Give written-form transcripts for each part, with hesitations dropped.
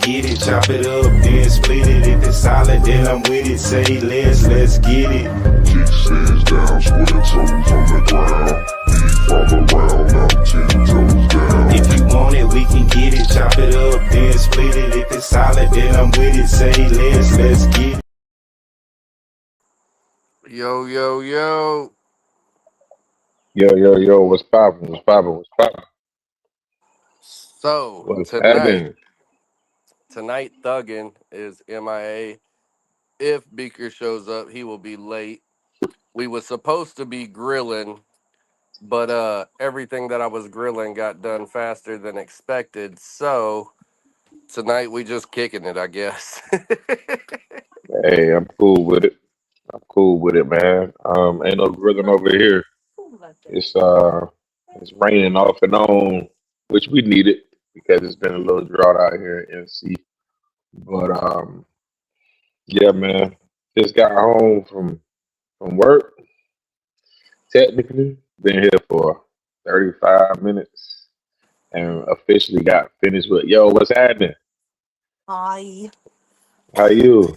get it. Chop it up, then split it. If it's solid, then I'm with it. Say let's get it. Kickstands down, square toes on the ground. Beef all around, I'm 10 toes down. If you want it, we can get it. Chop it up, then split it. If it's solid, then I'm with it. Say let's get it. Yo, yo, yo. Yo, what's poppin'? So What's tonight, happening? Thuggin is MIA. If Beaker shows up, he will be late. We was supposed to be grilling, but everything that I was grilling got done faster than expected. So tonight we just kicking it, I guess. Hey, I'm cool with it. Man. Ain't no grilling over here. It's it's raining off and on, which we need it because it's been a little drought out here in NC. But yeah, man. Just got home from work. Technically, been here for 35 minutes and officially got finished with what's happening? Hi. How you?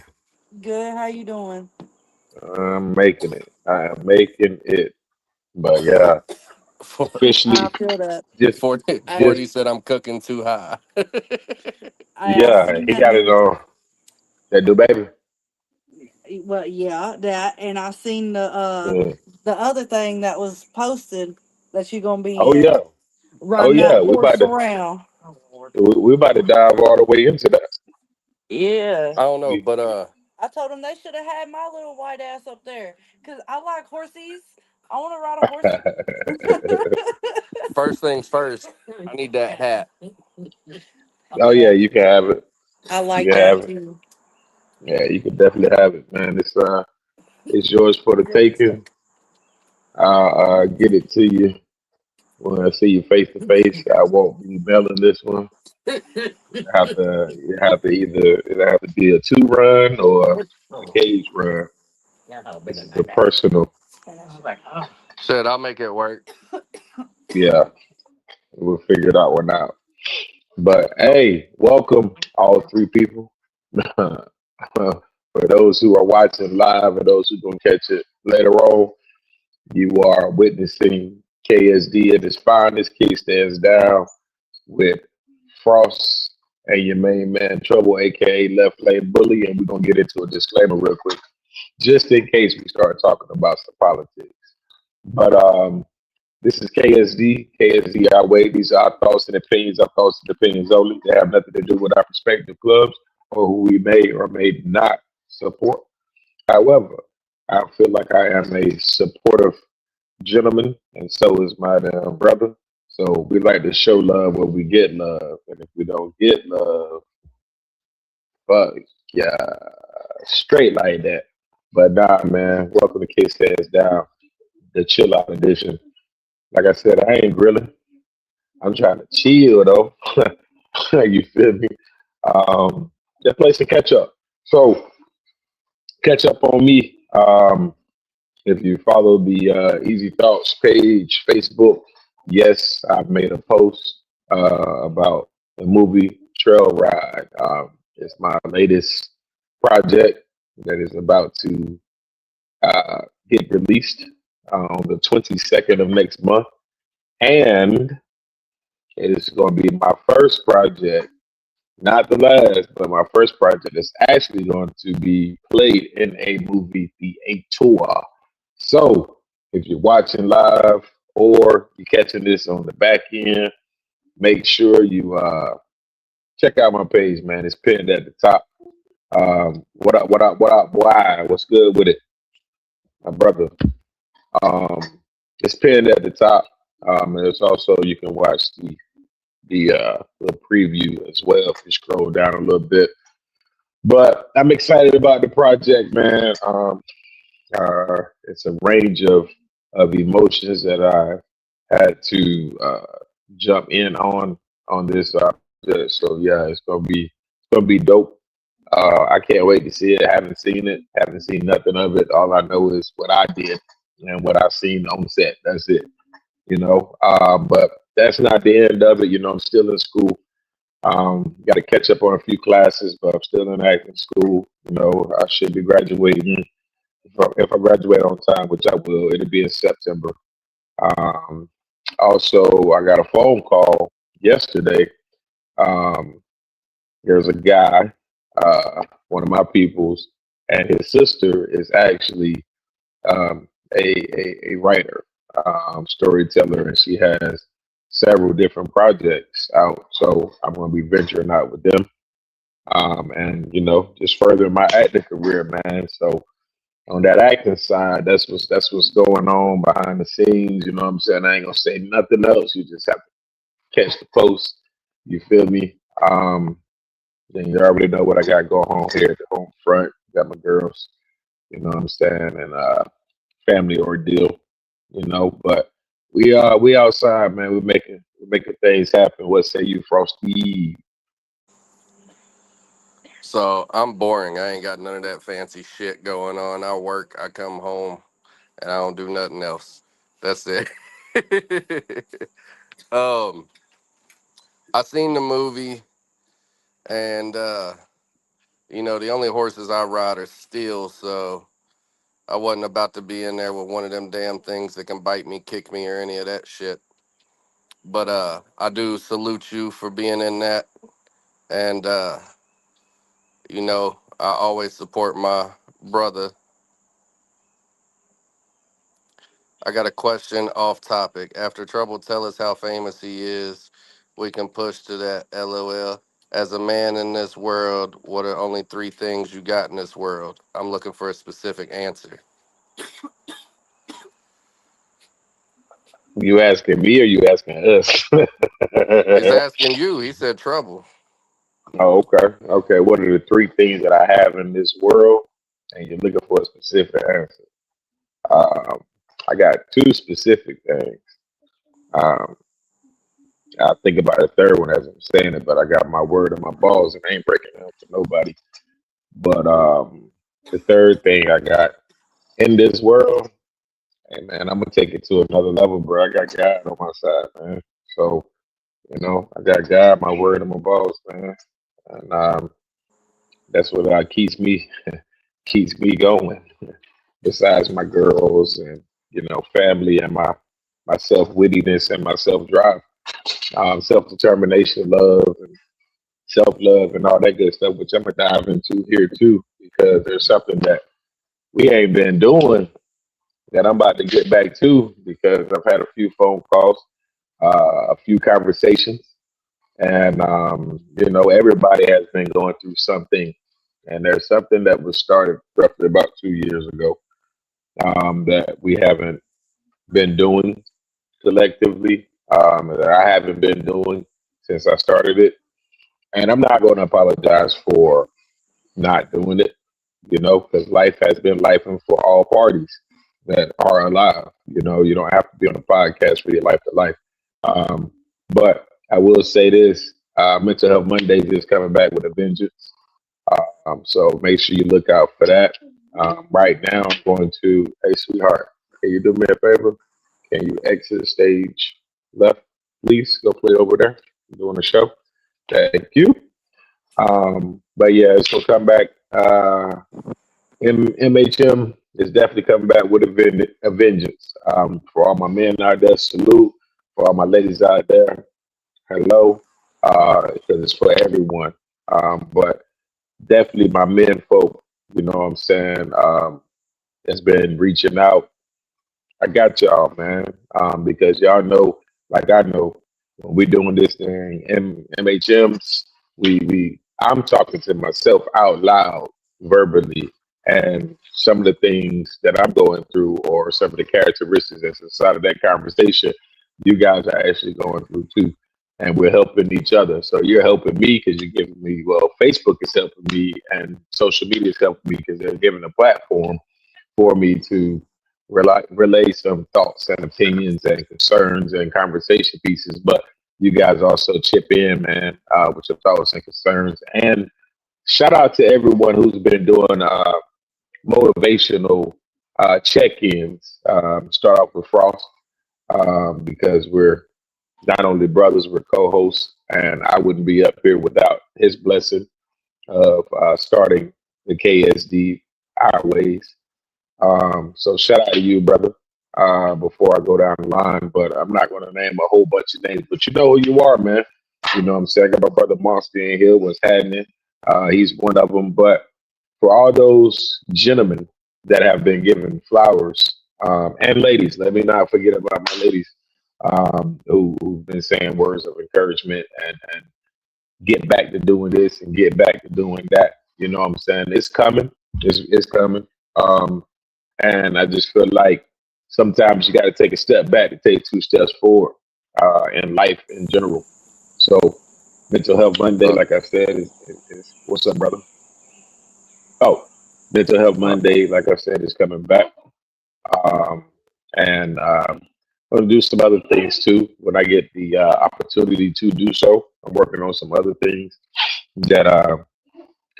Good. How you doing? I'm making it. I am making it. But yeah, I officially feel that. just 40, I 40 just said I'm cooking too high. I yeah, seen he that got you it on that new baby. well yeah, that and I seen Yeah. the other thing that was posted that you're gonna Oh be yeah. Oh riding yeah. that horse around. We about to dive all the way into that. Yeah. I don't know, We but I told them they should have had my little white ass up there. Cause I like horsies. I wanna ride a horsey. first things first, I need that hat. oh yeah, you can have it. I You like can have that it. too. Yeah, you can definitely have it, man. It's yours for the taking. I'll get it to you when I see you face to face. I won't be mailing this one. It'll have to be a 2 run or a gauge run. This is a personal. Shit, I'll make it work. Yeah, we'll figure that one out. But hey, welcome all three people. For those who are watching live and those who gonna catch it later on, you are witnessing KSD at his finest. K stands down with Frost and your main man Trouble, aka Left Lane Bully, and we're gonna get into a disclaimer real quick, just in case we start talking about some politics. But this is KSD. KSD our way. These are our thoughts and opinions. Our thoughts and opinions only. They have nothing to do with our respective clubs or who we may or may not support. However, I feel like I am a supportive gentleman, and so is my damn brother. So we like to show love where we get love, and if we don't get love, fuck yeah, straight like that. But nah, man, welcome to Kick Stands Down, the chill out edition. Like I said, I ain't grilling. I'm trying to chill though. You feel me? That place to catch up. So catch up on me. If you follow the Easy Thoughts page, Facebook, yes, I've made a post about the movie Trail Ride. It's my latest project that is about to get released on the 22nd of next month. And it is going to be my first project, not the last, but my first project that's actually going to be played in a movie theater. So if you're watching live or you're catching this on the back end, make sure you check out my page, man. It's pinned at the top. What up, boy? What's good with it, my brother? Um, it's pinned at the top. And it's also you can watch the preview as well if you scroll down a little bit. But I'm excited about the project, man. It's a range of emotions that I had to jump in on this project. So yeah, it's gonna be dope. I can't wait to see it. I haven't seen it. Haven't seen nothing of it. All I know is what I did and what I've seen on set. That's it. But that's not the end of it. I'm still in school. Got to catch up on a few classes, but I'm still in acting school. You know, I should be graduating. If I graduate on time, which I will, it'll be in September. Um, Also, I got a phone call yesterday. Um, there's a guy, one of my peoples, and his sister is actually um, a writer, storyteller, and she has several different projects out. So I'm going to be venturing out with them, and you know, just furthering my acting career, man. So on that acting side, that's what's going on behind the scenes. You know what I'm saying? I ain't gonna say nothing else. You just have to catch the post. You feel me? Then you already know what I got going on here at the home front. Got my girls. You know what I'm saying? And family ordeal. You know, but we outside, man. We're making things happen. What say you, Frosty? So I'm boring. I ain't got none of that fancy shit going on. I work, I come home, and I don't do nothing else. That's it. um, I seen the movie, and you know, the only horses I ride are steel, so I wasn't about to be in there with one of them damn things that can bite me, kick me, or any of that shit. But I do salute you for being in that, and you know, I always support my brother. I got a question off topic. After Trouble tell us how famous he is, we can push to that. LOL. As a man in this world, what are only three things you got in this world? I'm looking for a specific answer. You asking me or you asking us? He's asking you. He said trouble. Oh, okay. Okay. What are the three things that I have in this world? And you're looking for a specific answer. Um, I got two specific things. Um, I think about the third one as I'm saying it, but I got my word and my balls, and I ain't breaking it up to nobody. But the third thing I got in this world, hey man, I'm gonna take it to another level, bro. I got God on my side, man. So you know, I got God, my word, and my balls, man. And that's what keeps me going. Besides my girls and you know family and my self wittiness and my self drive, self determination, love and self love and all that good stuff, which I'm gonna dive into here too, because there's something that we ain't been doing that I'm about to get back to because I've had a few phone calls, a few conversations, and you know everybody has been going through something, and there's something that was started roughly about 2 years ago that we haven't been doing collectively, that I haven't been doing since I started it. And I'm not going to apologize for not doing it, you know, because life has been life for all parties that are alive. You know, you don't have to be on a podcast for your life to life. Um, but I will say this, Mental Health Mondays is coming back with a vengeance. So make sure you look out for that. Right now, I'm going to, hey, sweetheart, can you do me a favor? Can you exit stage left, please? Go play over there. I'm doing a show. Thank you. But yeah, it's gonna come back. MHM is definitely coming back with a vengeance. For all my men out there, salute. For all my ladies out there, hello. Because it's for everyone. But definitely my men folk, you know what I'm saying, has been reaching out. I got y'all, man, because y'all know, like I know, when we doing this thing, MHMs, I'm talking to myself out loud, verbally, and some of the things that I'm going through, or some of the characteristics that's inside of that conversation, you guys are actually going through too, and we're helping each other. So you're helping me because you're giving me, well, Facebook is helping me, and social media is helping me because they're giving a platform for me to relay some thoughts and opinions and concerns and conversation pieces. But you guys also chip in, man, with your thoughts and concerns. And shout out to everyone who's been doing motivational check-ins. Start off with Frost, because we're not only brothers, we're co-hosts and I wouldn't be up here without his blessing of starting the KSD our ways. So shout out to you, brother. Before I go down the line, but I'm not going to name a whole bunch of names, but you know who you are, man. You know what I'm saying? I got my brother Monster in here. What's happening? He's one of them. But for all those gentlemen that have been given flowers, and ladies, let me not forget about my ladies, who've been saying words of encouragement and get back to doing this and get back to doing that. You know what I'm saying? It's coming. It's coming. And I just feel like sometimes you got to take a step back to take two steps forward in life in general. So Mental Health Monday, Uh, like I said, is what's up, brother? Oh, Mental Health uh, Monday, like I said, is coming back. Um, and I'm going to do some other things too when I get the opportunity to do so. I'm working on some other things that I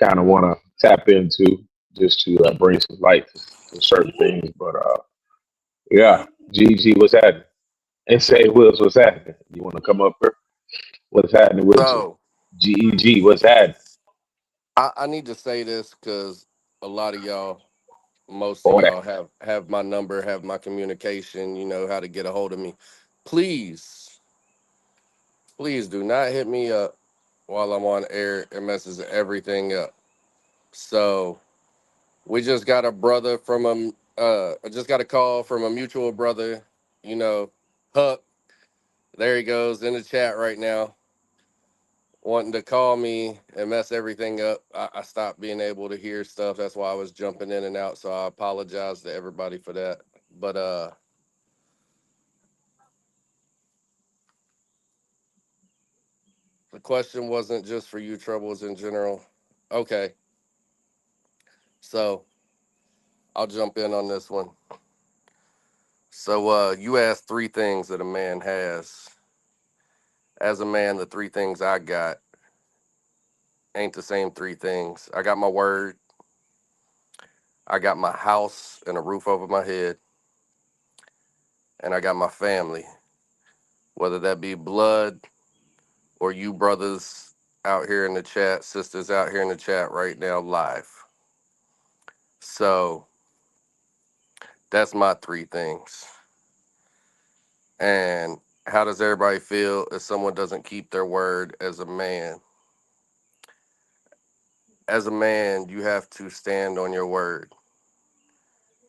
kind of want to tap into just to bring some light to certain things. But yeah, GG, what's happening? And say, Wills, what's happening? You want to come up here? What's happening with you? so GEG, what's happening? I need to say this because a lot of y'all, most of Boy, y'all have my number, have my communication. You know how to get a hold of me. Please, please do not hit me up while I'm on air. It messes everything up. So we just got a brother from I just got a call from a mutual brother. You know, Huck. There he goes in the chat right now, wanting to call me and mess everything up. I stopped being able to hear stuff. That's why I was jumping in and out. So I apologize to everybody for that. But the question wasn't just for you troubles in general. Okay, so I'll jump in on this one. So you asked three things that a man has. As a man, the three things I got ain't the same three things. I got my word, I got my house and a roof over my head, and I got my family, whether that be blood or you brothers out here in the chat, sisters out here in the chat right now live. So that's my three things. And how does everybody feel if someone doesn't keep their word as a man? As a man, you have to stand on your word.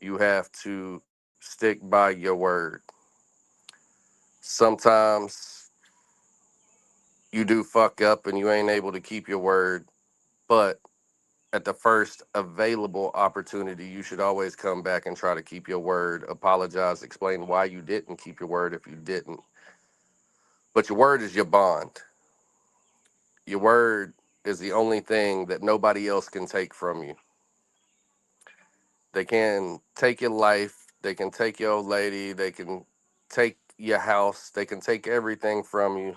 You have to stick by your word. Sometimes you do fuck up and you ain't able to keep your word, but at the first available opportunity, you should always come back and try to keep your word, apologize, explain why you didn't keep your word if you didn't. But your word is your bond. Your word is the only thing that nobody else can take from you. They can take your life, they can take your old lady, they can take your house, they can take everything from you.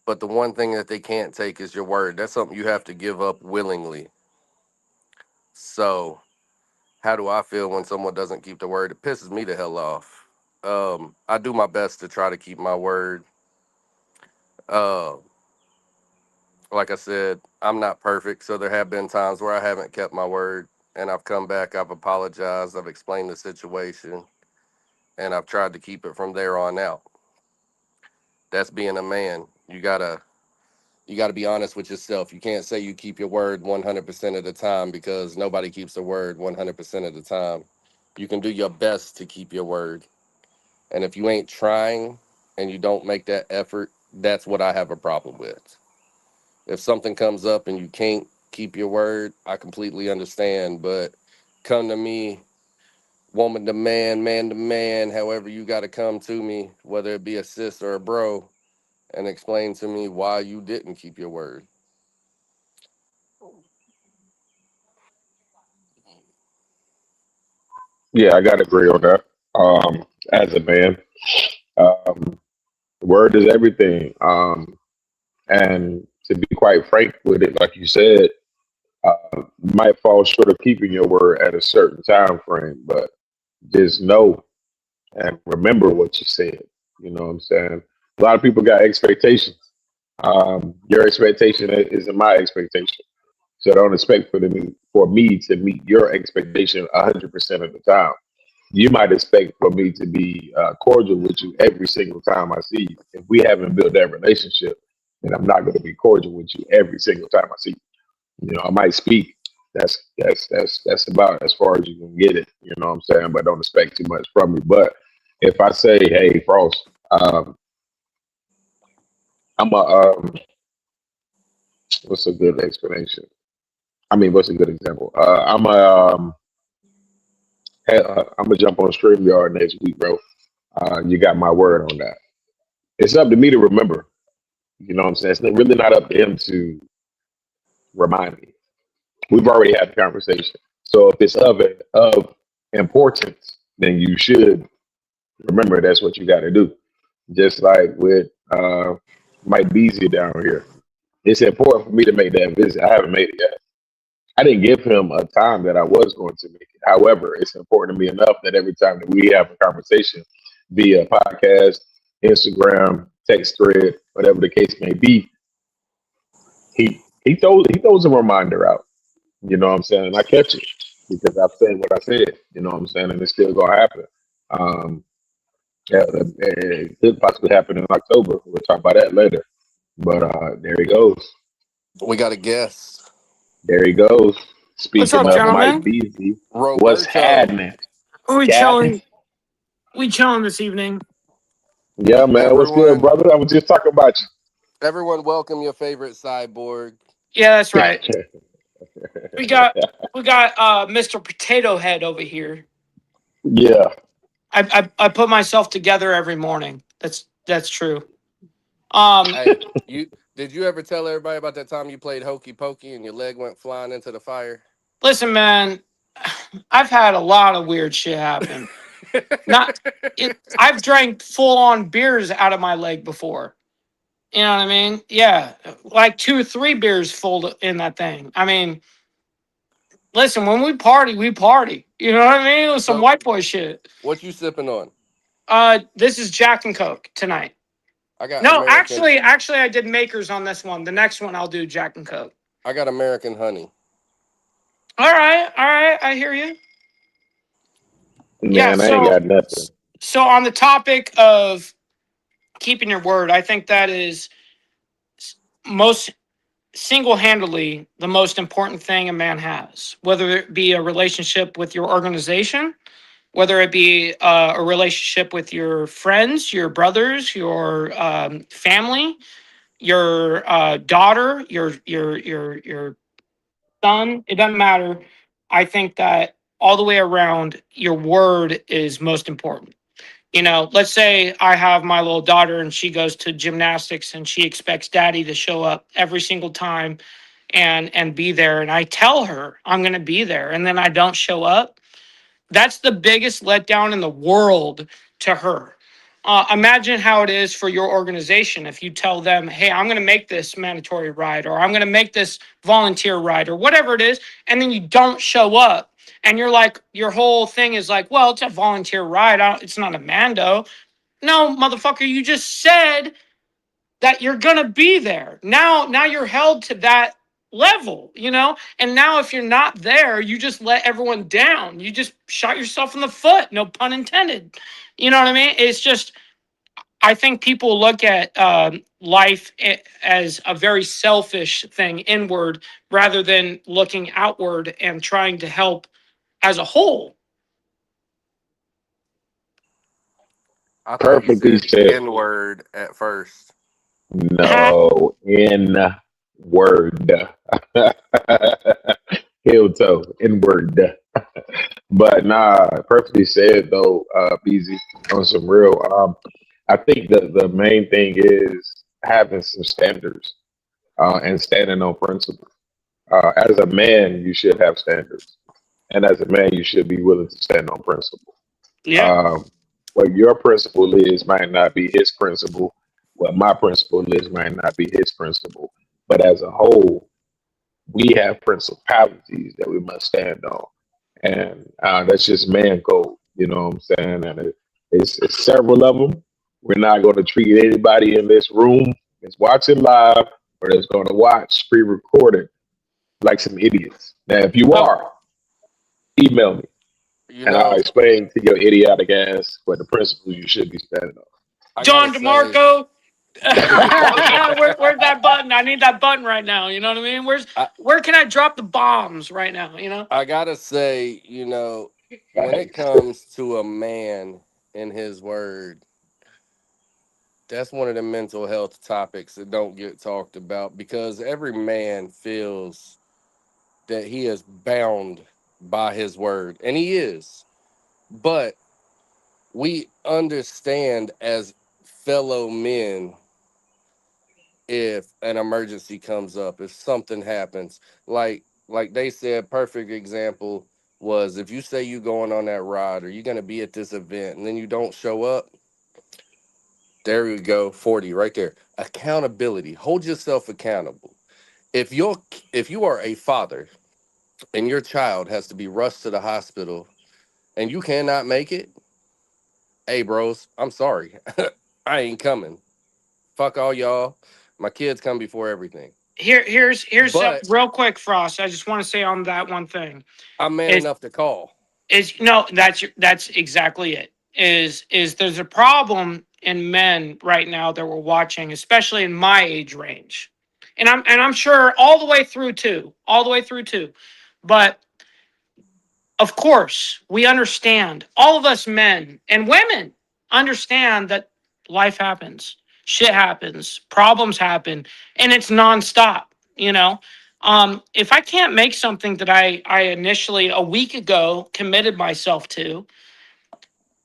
But the one thing that they can't take is your word. That's something you have to give up willingly. So, how do I feel when someone doesn't keep the word? It pisses me the hell off. I do my best to try to keep my word. Uh, like I said, I'm not perfect, so there have been times where I haven't kept my word, and I've come back, I've apologized, I've explained the situation, and I've tried to keep it from there on out. That's being a man. You gotta be honest with yourself. You can't say you keep your word 100% of the time because nobody keeps their word 100% of the time. You can do your best to keep your word. And if you ain't trying and you don't make that effort, that's what I have a problem with. If something comes up and you can't keep your word, I completely understand. But come to me, woman to man, however you got to come to me, whether it be a sis or a bro, and explain to me why you didn't keep your word. yeah, I got to agree on that. As a man, um, word is everything. And to be quite frank with it, like you said, you might fall short of keeping your word at a certain time frame, but just know and remember what you said. You know what I'm saying? A lot of people got expectations. Your expectation isn't my expectation. So don't expect for me to meet your expectation 100% of the time. You might expect for me to be cordial with you every single time I see you. If we haven't built that relationship, then I'm not going to be cordial with you every single time I see you. You know, I might speak. That's about as far as you can get it. You know what I'm saying? But don't expect too much from me. But if I say, "Hey, Frost, I'm a what's a good explanation? I mean, what's a good example? I'm gonna jump on StreamYard next week, bro. You got my word on that. It's up to me to remember. You know what I'm saying? It's really not up to him to remind me. We've already had the conversation. So if it's of importance, then you should remember that's what you got to do. Just like with Mike Beasley down here, it's important for me to make that visit. I haven't made it yet. I didn't give him a time that I was going to make it. However, it's important to me enough that every time that we have a conversation via podcast, Instagram, text thread, whatever the case may be, he throws a reminder out. You know what I'm saying? And I catch it because I've said what I said. You know what I'm saying? And it's still gonna happen. It could possibly happen in October. We'll talk about that later. But there he goes. We got a guest. There he goes. Speaking up, of gentlemen? Mike Beasley, Roberto. what's happening? We Captain? chilling. We chilling this evening. Yeah, man. What's good, Everyone. brother? I was just talking about you. Everyone, welcome your favorite cyborg. Yeah, that's right. We got Mr. Potato Head over here. Yeah. I put myself together every morning. That's true. Hey, did you ever tell everybody about that time you played hokey pokey and your leg went flying into the fire? Listen, man, I've had a lot of weird shit happen. I've drank full on beers out of my leg before. You know what I mean? Yeah, like 2 or 3 beers full in that thing. I mean, listen, when we party, we party. You know what I mean? It was some So- white boy shit. What you sipping on? This is Jack and Coke tonight. I got No, American, actually, I did Makers on this one. The next one, I'll do Jack and Coke. I got American honey. All right, I hear you. Man, Yeah, I ain't got nothing. So on the topic of keeping your word, I think that is most single-handedly the most important thing a man has, whether it be a relationship with your organization, whether it be a relationship with your friends, your brothers, your family, your daughter, your son. It doesn't matter. I think that all the way around, your word is most important. You know, let's say I have my little daughter and she goes to gymnastics and she expects daddy to show up every single time and be there. And I tell her I'm going to be there and then I don't show up. That's the biggest letdown in the world to her. Imagine how it is for your organization if you tell them, hey, I'm going to make this mandatory ride or I'm going to make this volunteer ride or whatever it is, and then you don't show up. And you're like, your whole thing is like, well, it's a volunteer ride. It's not a Mando. No, motherfucker, you just said that you're going to be there. Now you're held to that level, you know? And now if you're not there, you just let everyone down. You just shot yourself in the foot. No pun intended. You know what I mean? It's just, I think people look at life as a very selfish thing inward rather than looking outward and trying to help as a whole. I thought Perfectly you said said. N-word at first. No, in word. Heel toe, in word. But nah, perfectly said though, BZ, on some real. I think that the main thing is having some standards and standing on principle. As a man, you should have standards, and as a man, you should be willing to stand on principle. Yeah. What your principle is might not be his principle. What my principle is might not be his principle. But as a whole, we have principalities that we must stand on. And that's just man code, you know what I'm saying? And it's several of them. We're not going to treat anybody in this room that's watching live or that's going to watch pre-recorded like some idiots. Now, if you Oh, are, email me You and I'll know, explain to your idiotic ass what the principles you should be standing on. I gotta John say, DeMarco. Where's that button? I need that button right now. You know what I mean? I, Where can I drop the bombs right now? You know? I gotta say, you know, when it Right. comes to a man and his word, that's one of the mental health topics that don't get talked about because every man feels that he is bound by his word, and he is. But we understand as fellow men if an emergency comes up, if something happens. Like they said, perfect example was if you say you going on that ride or you're gonna be at this event and then you don't show up, there we go, 40 right there. Accountability. Hold yourself accountable. If you are a father and your child has to be rushed to the hospital and you cannot make it, hey bros, I'm sorry. I ain't coming. Fuck all y'all. My kids come before everything. Here's But something real quick, Frost. I just want to say on that one thing I'm man is enough to call. no, that's exactly it. Is there's a problem in men right now that we're watching, especially in my age range, and I'm sure all the way through too, but of course, we understand, all of us men and women understand that life happens, shit happens, problems happen, and it's nonstop, you know? If I can't make something that I initially a week ago committed myself to,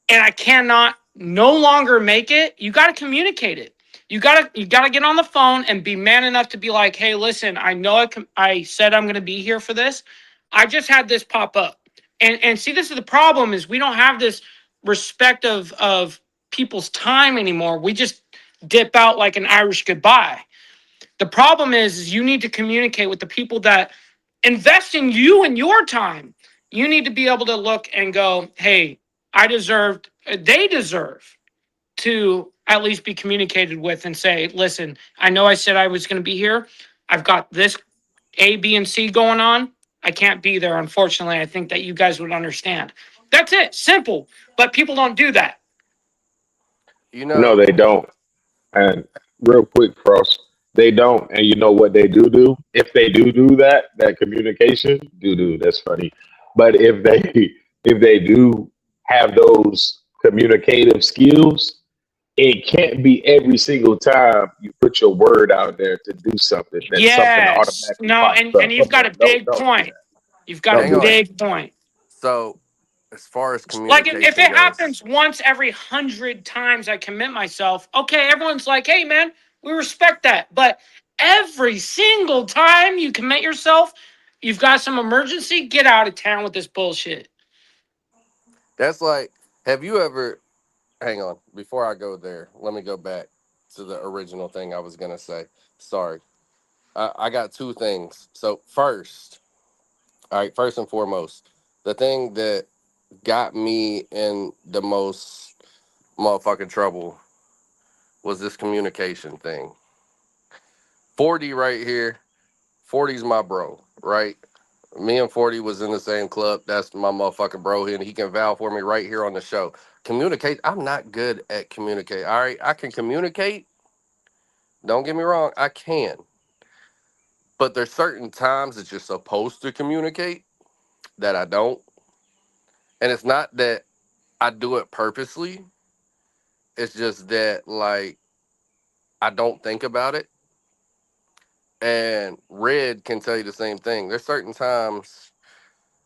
and I cannot no longer make it, you got to communicate it. You got to get on the phone and be man enough to be like, "Hey, listen, I know I said I'm going to be here for this. I just had this pop up." And see, this is the problem is we don't have this respect of people's time anymore. We just dip out like an Irish goodbye. The problem is you need to communicate with the people that invest in you and your time. You need to be able to look and go, "Hey, they deserve to at least be communicated with and say, listen, I know I said I was going to be here. I've got this A, B, and C going on. I can't be there, unfortunately. I think that you guys would understand." That's it. Simple. But people don't do that. You No, know, they don't. And real quick, Frost, they don't. And you know what they do? If they do that, that communication, that's funny. But if they do have those communicative skills, it can't be every single time you put your word out there to do something that something Yes. automatically No, pops and up. you've Come got on, a big don't do point. that. You've got a Don't hang do on. that. big point. So, as far as Like if communication it goes, happens once every 100 times I commit myself, okay, everyone's like, "Hey, man, we respect that." But every single time you commit yourself, you've got some emergency, get out of town with this bullshit. that's like, have you ever, hang on, before I go there, let me go back to the original thing I was going to say. Sorry. I got two things. So, all right, first and foremost, the thing that got me in the most motherfucking trouble was this communication thing. 40 right here. 40's my bro, right? Me and 40 was in the same club. That's my motherfucking bro, and he can vouch for me right here on the show. Communicate. I'm not good at communicate. All right, I can communicate. Don't get me wrong, I can. But there's certain times that you're supposed to communicate that I don't. And it's not that I do it purposely. It's just that like I don't think about it. And Red can tell you the same thing. There's certain times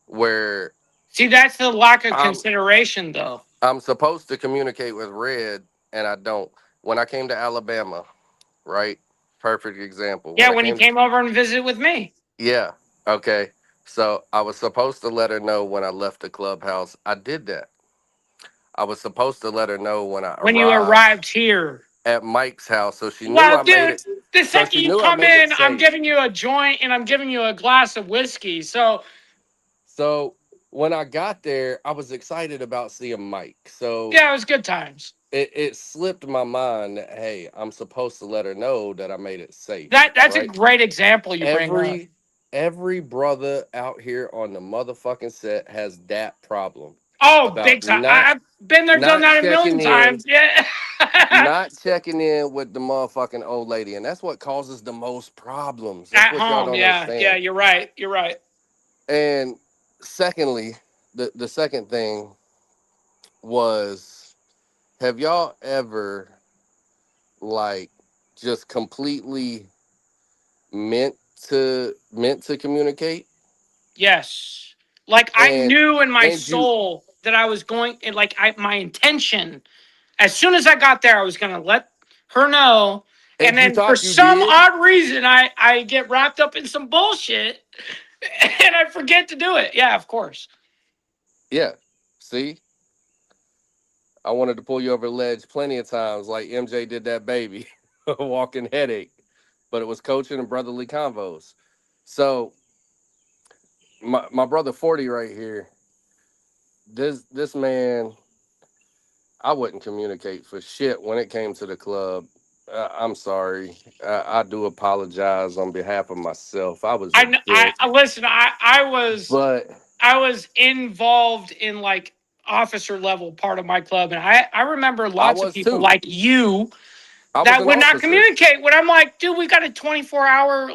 where See, that's the lack of I'm consideration, though. I'm supposed to communicate with Red and I don't. When I came to Alabama, right? Perfect example. When Yeah, I when he came, came over and visited with me. yeah, okay. So I was supposed to let her know when I left the clubhouse. I did that. I was supposed to let her know when I When you arrived arrived here. at Mike's house, so she knew Well, I made dude, it. the So second she you knew I come made it in, I'm safe. giving you a joint and I'm giving you a glass of whiskey. So, So when I got there, I was excited about seeing Mike. So yeah, it was good times. it slipped my mind that, hey, I'm supposed to let her know that I made it safe, That's a right? great example you bring up. Every brother out here on the motherfucking set has that problem Oh, about big time. I've been there, done not that a million checking in, times. Yeah. not checking in with the motherfucking old lady, and that's what causes the most problems. That's At what y'all home, don't yeah. Yeah, understand. you're right. You're right. And secondly, the second thing was, have y'all ever like just completely meant to communicate Yes. Like I and knew in my and you soul that I was going and like my intention as soon as I got there I was going to let her know, and and you then for thought you some did? odd reason I get wrapped up in some bullshit and I forget to do it. Yeah, of course. Yeah. See, I wanted to pull you over the ledge plenty of times, like MJ did that baby, a walking headache. But it was coaching and brotherly convos. So my brother 40 right here, this man, I wouldn't communicate for shit when it came to the club. I'm sorry. I do apologize on behalf of myself. I was a dick. I listen, But I was involved in like officer level part of my club, and I remember I lots of was people too. like you I was that an would not officer. communicate when I'm like, dude, we got a 24-hour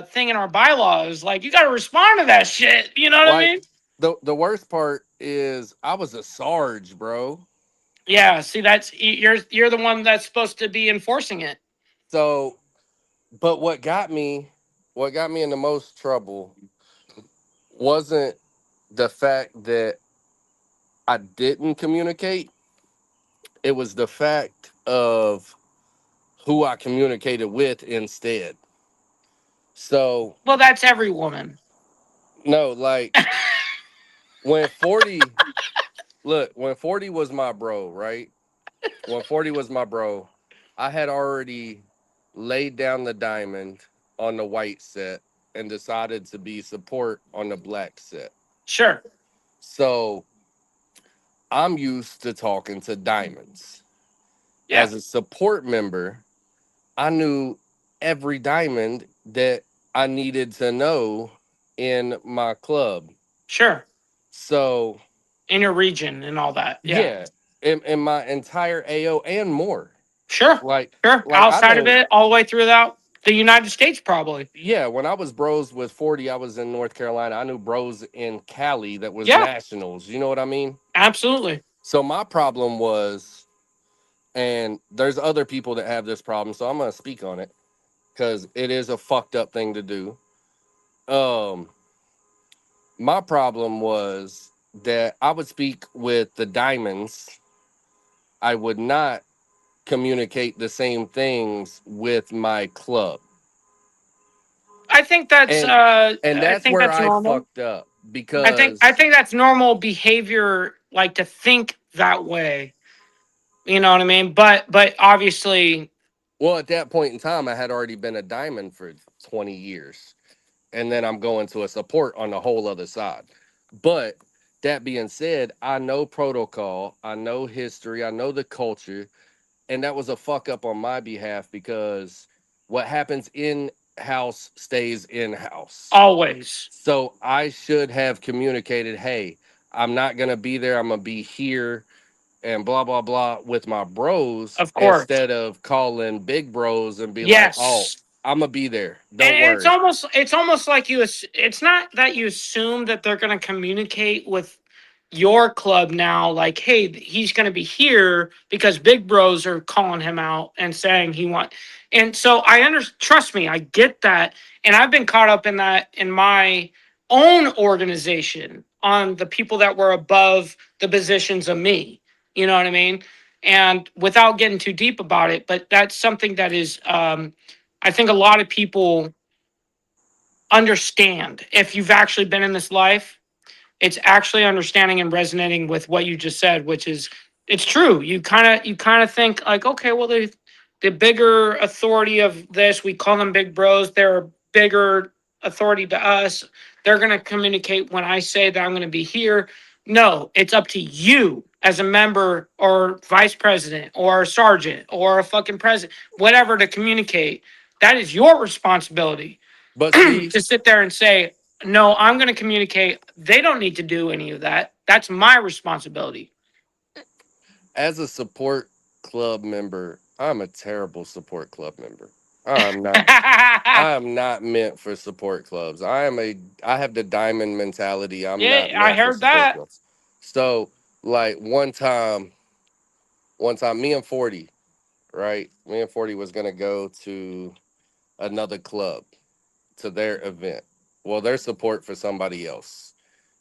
thing in our bylaws. Like, you got to respond to that shit. You know what I Like mean? the worst part is I was a sarge, bro. Yeah. See, you're the one that's supposed to be enforcing it. So, but what got me in the most trouble wasn't the fact that I didn't communicate. It was the fact of who I communicated with instead. So, Well, that's every woman. no, like when 40, look, when 40 was my bro, right? When 40 was my bro, I had already laid down the diamond on the white set and decided to be support on the black set. Sure. So I'm used to talking to diamonds. Yeah. As a support member, I knew every diamond that I needed to know in my club. Sure. So In your region and all that. Yeah. yeah, in my entire AO and more. Sure. Like Sure. I Outside of know, it, all the way throughout the United States, probably. yeah, when I was bros with 40, I was in North Carolina. I knew bros in Cali that was Yeah. nationals. You know what I mean? Absolutely. So my problem was, and there's other people that have this problem, so I'm gonna speak on it because it is a fucked up thing to do. Um, my problem was that I would speak with the diamonds. I would not communicate the same things with my club. I think that's And I that's think where that's I normal. fucked up I because think that's normal behavior, like to think that way. You know what I mean? But obviously, well, at that point in time I had already been a diamond for 20 years. And then I'm going to a support on the whole other side. But that being said, I know protocol, I know history, I know the culture, and that was a fuck up on my behalf because what happens in house stays in house. always, So I should have communicated, hey, I'm not gonna be there. I'm gonna be here and blah blah blah with my bros of course, instead of calling big bros and be like, oh, yes. I'm gonna be there. And Don't worry. it's almost like it's not that you assume that they're going to communicate with your club now, like, hey, he's going to be here because big bros are calling him out and saying he want. And so trust me, I get that. And I've been caught up in that in my own organization on the people that were above the positions of me. You know what I mean? And without getting too deep about it, but that's something that is, I think a lot of people understand if you've actually been in this life. It's actually understanding and resonating with what you just said, which is it's true. You kind of think like, okay, well, the bigger authority of this, we call them big bros. They're a bigger authority to us. They're going to communicate when I say that I'm going to be here. No, it's up to you as a member or vice president or a sergeant or a fucking president, whatever, to communicate. That is your responsibility But see, to sit there and say, no, I'm going to communicate. They don't need to do any of that. That's my responsibility. as a support club member, I'm a terrible support club member. I'm not. I am not meant for support clubs. I have the diamond mentality. I'm not Yeah, I meant for heard support that. clubs. So like one time me and 40, right? Me and 40 was gonna go to another club to their event. Well, their support for somebody else.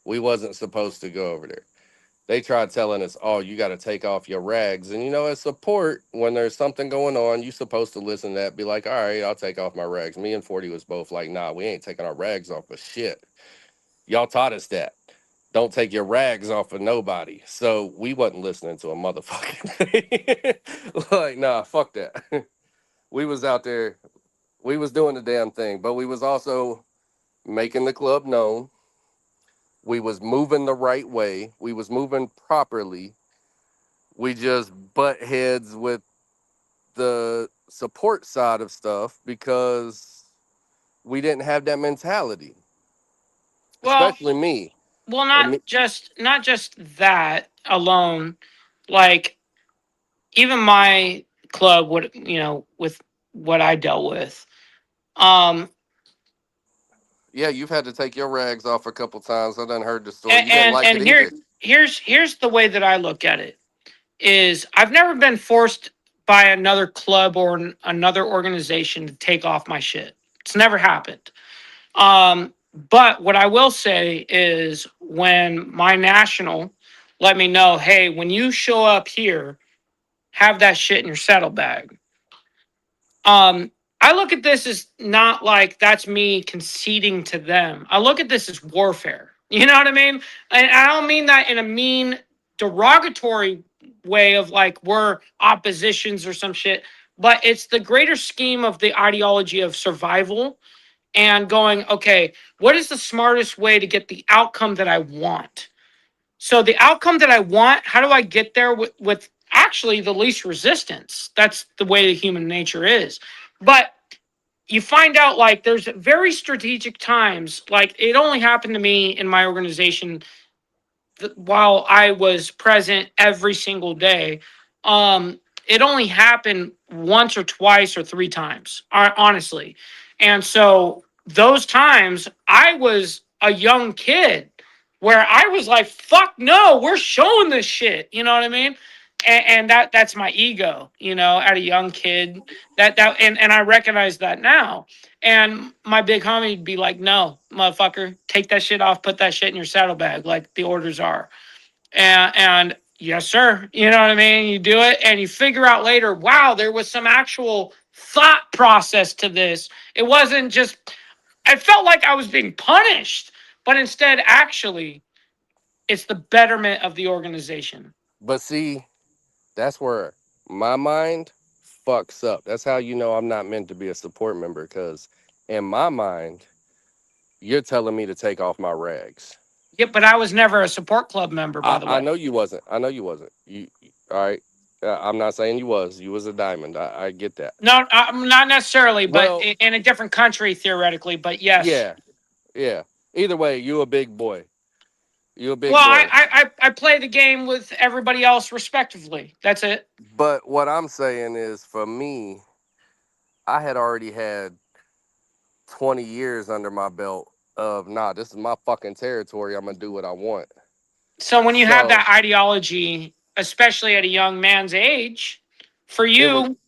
We wasn't supposed to go over there. They tried telling us, "Oh, you got to take off your rags." And as support, when there's something going on, you're supposed to listen to that. Be like, "All right, I'll take off my rags." Me and 40 was both like, "Nah, we ain't taking our rags off for shit. Y'all taught us that. Don't take your rags off of nobody." So we wasn't listening to a motherfucking thing. Like, nah, fuck that. We was out there. We was doing the damn thing, but we was also making the club known. We was moving the right way. We was moving properly. We just butt heads with the support side of stuff because we didn't have that mentality, Well, especially me. well, And me not just that alone. Like, even my club, what with what I dealt with. Um, yeah, you've had to take your rags off a couple times. I done heard the story. and You didn't like and it here either. here's the way that I look at it is I've never been forced by another club or another organization to take off my shit. It's never happened. But what I will say is when my national let me know, hey, when you show up here, have that shit in your saddlebag. I look at this as not like that's me conceding to them. I look at this as warfare. You know what I mean? And I don't mean that in a mean, derogatory way of like we're oppositions or some shit, but it's the greater scheme of the ideology of survival and going, okay, what is the smartest way to get the outcome that I want? So the outcome that I want, how do I get there with actually the least resistance? That's the way the human nature is. But you find out like there's very strategic times, like it only happened to me in my organization while I was present every single day. It only happened once or twice or three times, honestly. And so those times I was a young kid where I was like, fuck no, we're showing this shit. You know what I mean? And that's my ego, at a young kid. And I recognize that now. And my big homie would be like, no, motherfucker, take that shit off, put that shit in your saddlebag, like the orders are. And yes, sir. You know what I mean? You do it and you figure out later, wow, there was some actual thought process to this. It wasn't just, I felt like I was being punished, but instead, actually, it's the betterment of the organization. But see, that's where my mind fucks up. That's how I'm not meant to be a support member because in my mind, you're telling me to take off my rags. Yeah, but I was never a support club member, by the I way. know you wasn't. I know you wasn't. All right. I'm not saying you was. You was a diamond. I get that. No, not necessarily, but Well, in a different country, theoretically. But yes. yeah, yeah. Either way, you a big boy. You a big Well, boy. I play the game with everybody else respectively. That's it. But what I'm saying is, for me, I had already had 20 years under my belt of this is my fucking territory. I'm gonna do what I want. So when you have So that ideology, especially at a young man's age, for it was you,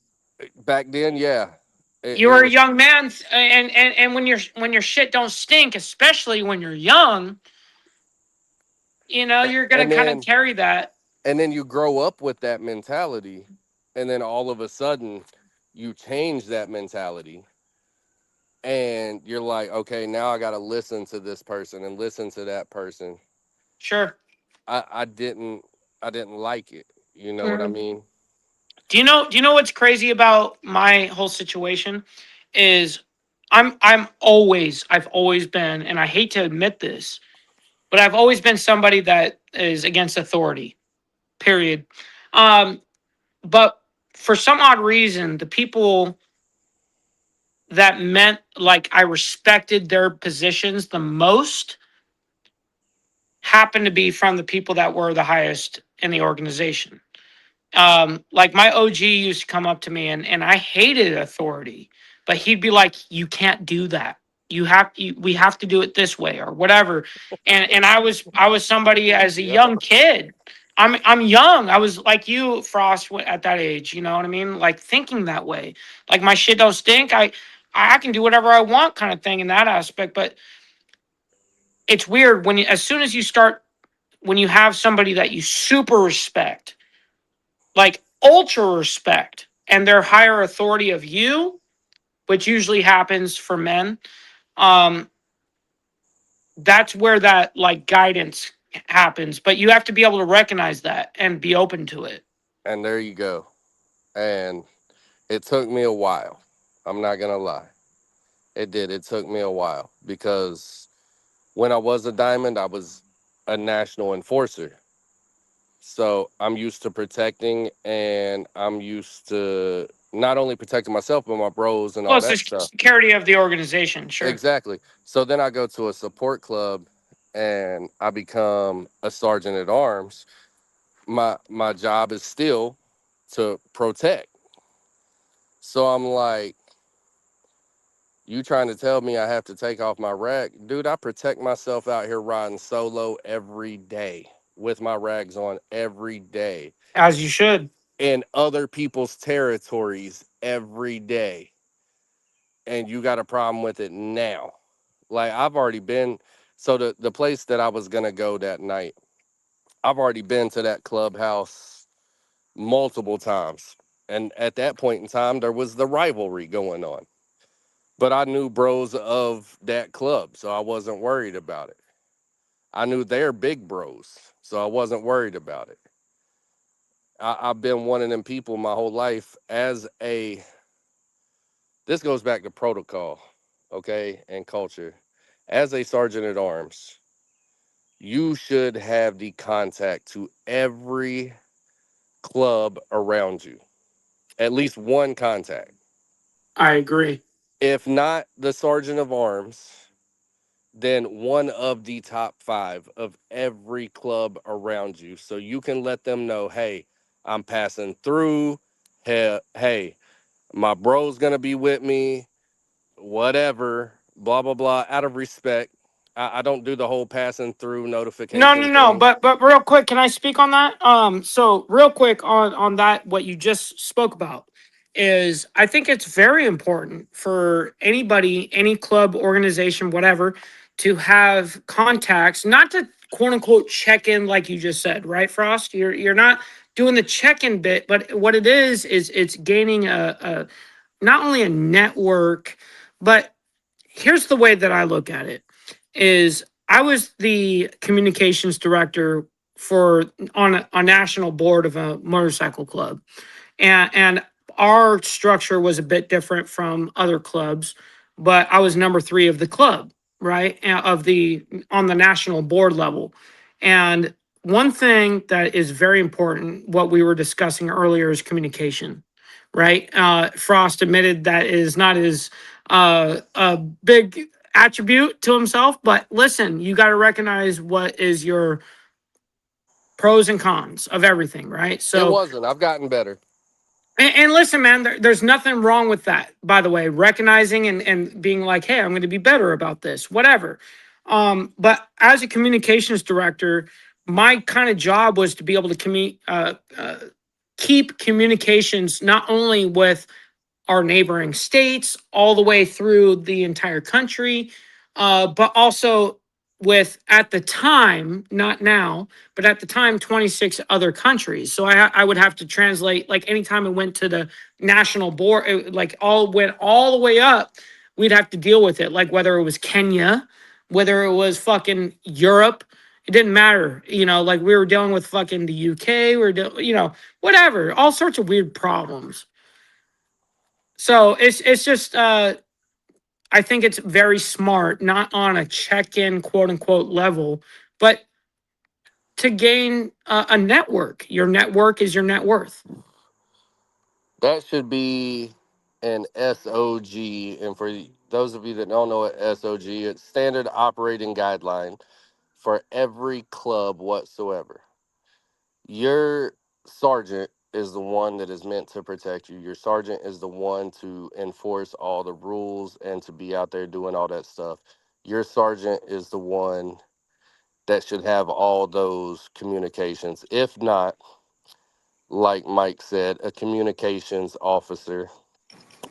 back then. Yeah, you it were a was young man, and when your shit don't stink, especially when you're young, you're gonna and kind of then carry that. and then you grow up with that mentality, and then all of a sudden you change that mentality, and you're like, okay, now I got to listen to this person and listen to that person. Sure. I didn't like it. You know what I Mhm. mean? Do you know what's crazy about my whole situation is I've always been, and I hate to admit this, but I've always been somebody that is against authority. Period. Um, but for some odd reason, the people that meant like I respected their positions the most happened to be from the people that were the highest in the organization. Like my OG used to come up to me and I hated authority, but he'd be like, "You can't do that. We have to do it this way or whatever." And I was somebody as a Yep. young kid. I'm young. I was like you, Frost, at that age. You know what I mean? Like thinking that way. Like my shit don't stink. I can do whatever I want, kind of thing in that aspect. But it's weird when as soon as you start when you have somebody that you super respect, like ultra respect, and their higher authority of you, which usually happens for men, um, that's where that like guidance happens. But you have to be able to recognize that and be open to it. And there you go. And it took me a while. I'm not gonna lie. It did. It took me a while because when I was a diamond, I was a national enforcer. So I'm used to protecting, and I'm used to not only protecting myself but my bros and Well, all it's the that stuff. security of the organization, sure. Exactly. So then I go to a support club and I become a sergeant at arms. My job is still to protect. So I'm like, you trying to tell me I have to take off my rag? Dude, I protect myself out here riding solo every day with my rags on every day As you should. in other people's territories every day. And you got a problem with it now. Like I've already been, so the place that I was gonna go that night, I've already been to that clubhouse multiple times. And at that point in time, there was the rivalry going on. But I knew bros of that club, so I wasn't worried about it. I knew they're big bros, so I wasn't worried about it. I've been one of them people my whole life as a, this goes back to protocol, okay, and culture. As a sergeant at arms, you should have the contact to every club around you, at least one contact. I agree. If not the sergeant of arms, then one of the top five of every club around you. So you can let them know, hey, I'm passing through. Hey, my bro's going to be with me, whatever, blah, blah, blah, out of respect. I don't do the whole passing through No, no, notification no. thing. But real quick, can I speak on that? So real quick on that, what you just spoke about is I think it's very important for anybody, any club, organization, whatever, to have contacts, not to quote unquote check in like you just said, right, Frost? You're not doing the check in bit, but what it is it's gaining a not only a network, but here's the way that I look at it is I was the communications director for on a national board of a motorcycle club. And our structure was a bit different from other clubs, but I was number 3 of the club, right? Of the on the national board level. And one thing that is very important, what we were discussing earlier, is communication, right? Frost admitted that is not his a big attribute to himself, but listen, you got to recognize what is your pros and cons of everything, right? It So wasn't. I've gotten better. and listen, man, there's nothing wrong with that, by the way, recognizing and being like, hey, I'm going to be better about this, whatever. But as a communications director, my kind of job was to be able to keep communications not only with our neighboring states all the way through the entire country, but also with, at the time, not now, but at the time, 26 other countries. So I would have to translate, like anytime I went to the national board, like all went all the way up, we'd have to deal with it. Like whether it was Kenya, whether it was fucking Europe, it didn't matter. You know, like we were dealing with fucking the UK, whatever, all sorts of weird problems. So it's just I think it's very smart, not on a check-in quote unquote level, but to gain a network. Your network is your net worth. That should be an SOG. And for those of you that don't know what SOG, it's standard operating guideline for every club whatsoever. Your sergeant is the one that is meant to protect you. Your sergeant is the one to enforce all the rules and to be out there doing all that stuff. Your sergeant is the one that should have all those communications. If not, like Mike said, a communications officer,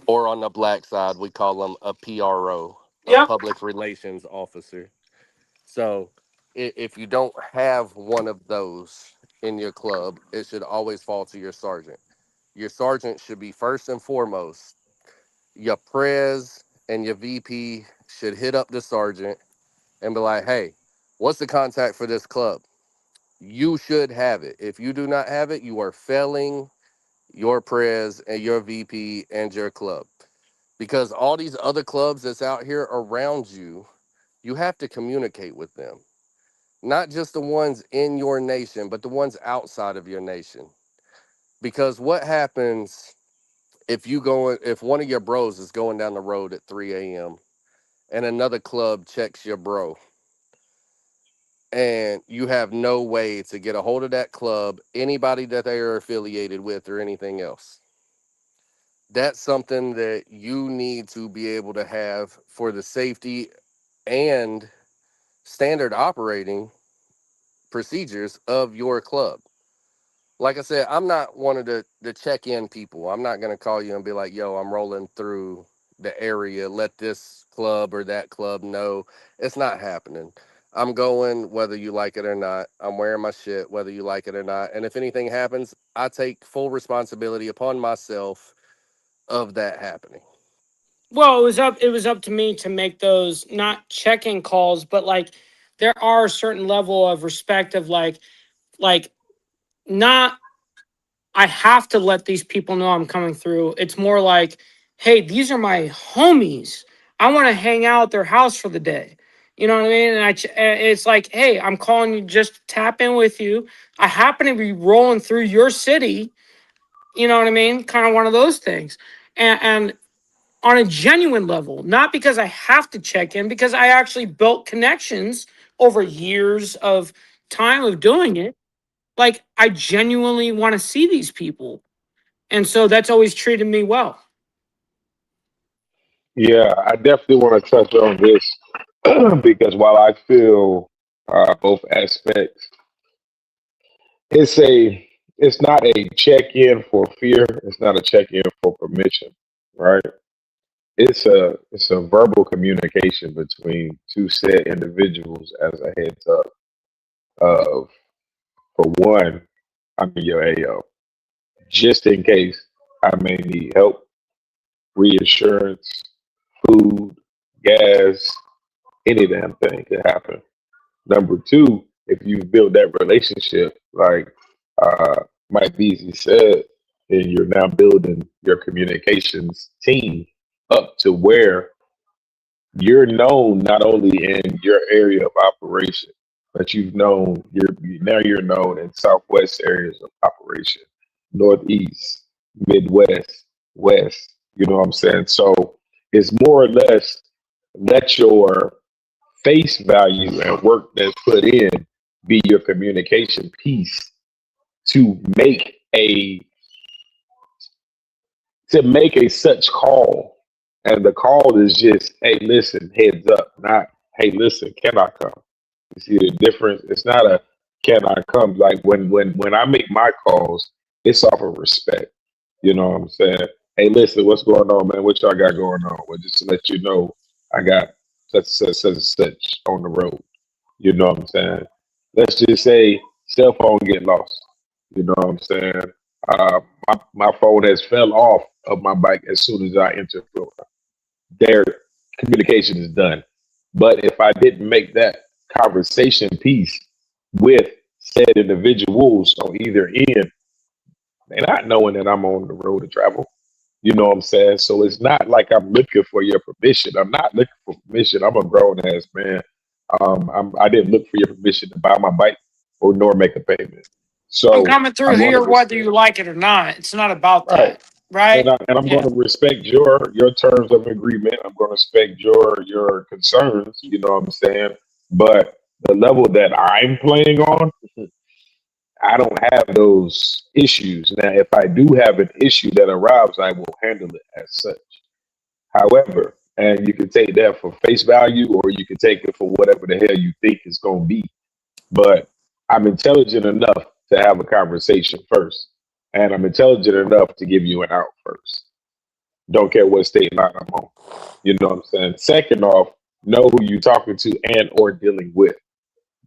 or on the black side, we call them a PRO, a Yep. public relations officer. So if you don't have one of those in your club, it should always fall to your sergeant. Your sergeant should be first and foremost. Your prez and your VP should hit up the sergeant and be like, hey, what's the contact for this club? You should have it. If you do not have it, you are failing your prez and your VP and your club. Because all these other clubs that's out here around you, you have to communicate with them. Not just the ones in your nation, but the ones outside of your nation. Because what happens if one of your bros is going down the road at 3 a.m. and another club checks your bro and you have no way to get a hold of that club, anybody that they are affiliated with or anything else? That's something that you need to be able to have for the safety and standard operating procedures of your club. Like I said, I'm not one of the check-in people. I'm not going to call you and be like, yo, I'm rolling through the area. Let this club or that club know. It's not happening. I'm going whether you like it or not. I'm wearing my shit whether you like it or not. And if anything happens, I take full responsibility upon myself of that happening. Well, it was up to me to make those not check-in calls, but like there are a certain level of respect of like not I have to let these people know I'm coming through. It's more like, hey, these are my homies. I want to hang out at their house for the day. You know what I mean? And it's like, hey, I'm calling you just to tap in with you. I happen to be rolling through your city. You know what I mean? Kind of one of those things. And on a genuine level, not because I have to check in, because I actually built connections over years of time of doing it. Like I genuinely want to see these people. And so that's always treated me well. Yeah, I definitely want to touch on this because while I feel both aspects, it's a it's not a check-in for fear. It's not a check-in for permission, right? It's a verbal communication between two set individuals as a heads up of, for one, I'm in your AO just in case I may need help, reassurance, food, gas, any damn thing could happen. Number two, if you've built that relationship, like Mike Beasley said, then you're now building your communications team up to where you're known not only in your area of operation, but you're known in Southwest areas of operation, Northeast, Midwest, West. You know what I'm saying? So it's more or less let your face value and work that's put in be your communication piece to make a such call. And the call is just, hey, listen, heads up, not, hey, listen, can I come? You see the difference? It's not a can I come? Like when I make my calls, it's off of respect. You know what I'm saying? Hey, listen, what's going on, man? What y'all got going on? Well, just to let you know, I got such and such on the road. You know what I'm saying? Let's just say cell phone get lost. You know what I'm saying? My phone has fell off of my bike as soon as I enter Florida. Their communication is done. But if I didn't make that conversation piece with said individuals on either end, they're not knowing that I'm on the road to travel. You know what I'm saying? So it's not like I'm looking for your permission. I'm not looking for permission. I'm a grown ass man. I didn't look for your permission to buy my bike or nor make a payment. I'm So coming through I'm going to here whether respect. you like it or not. It's not about Right. that, right? And I'm going Yeah. to respect your terms of agreement. I'm going to respect your concerns. You know what I'm saying? But the level that I'm playing on, I don't have those issues. Now, if I do have an issue that arrives, I will handle it as such. However, and you can take that for face value, or you can take it for whatever the hell you think it's going to be. But I'm intelligent enough to have a conversation first, and I'm intelligent enough to give you an out first. Don't care what state line I'm on. You know what I'm saying? Second off, know who you're talking to and or dealing with.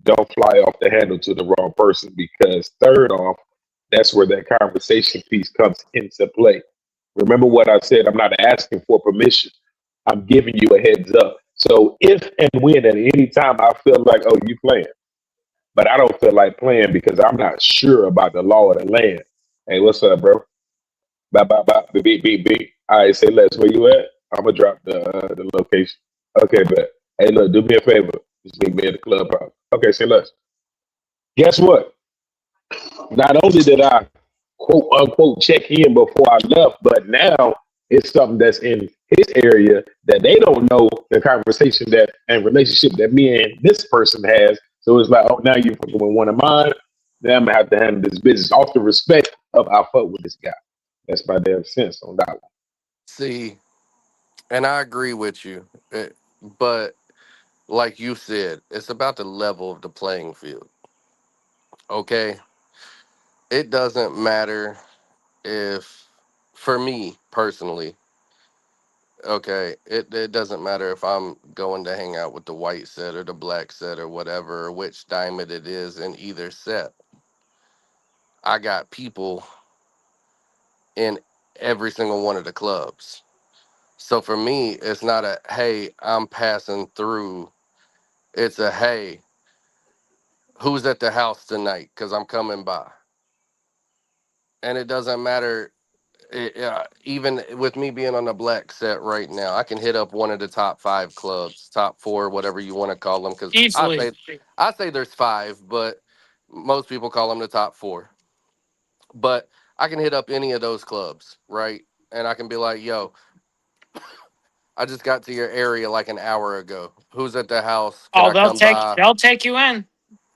Don't fly off the handle to the wrong person, because third off, that's where that conversation piece comes into play. Remember what I said, I'm not asking for permission. I'm giving you a heads up. So if and when at any time I feel like, oh, you playing, but I don't feel like playing because I'm not sure about the law of the land. Hey, what's up, bro? Bye, bye, bye, beep, beep, beep, beep. All right, say less. Where you at? I'm gonna drop the location. Okay, but hey, look, do me a favor. Just meet me at the clubhouse. Okay, say less. Guess what? Not only did I quote unquote check in before I left, but now it's something that's in his area that they don't know the conversation that and relationship that me and this person has. So it's like, oh, now you're fucking with one of mine. Now I'm gonna have to handle this business off the respect of I fuck with this guy. That's my damn sense on that one. See, and I agree with you, but like you said, it's about the level of the playing field. Okay, it doesn't matter if, for me personally, okay, it doesn't matter if I'm going to hang out with the white set or the black set or whatever, or which diamond it is in either set. I got people in every single one of the clubs. So for me, it's not a, hey, I'm passing through. It's a, hey, who's at the house tonight? Because I'm coming by. And it doesn't matter. Even with me being on the black set right now, I can hit up one of the top 5 clubs, top 4, whatever you want to call them. Because Easily. I say there's 5, but most people call them the top 4. But I can hit up any of those clubs, right? And I can be like, yo, I just got to your area like an hour ago. Who's at the house? Can Oh, I come by? they'll take you in.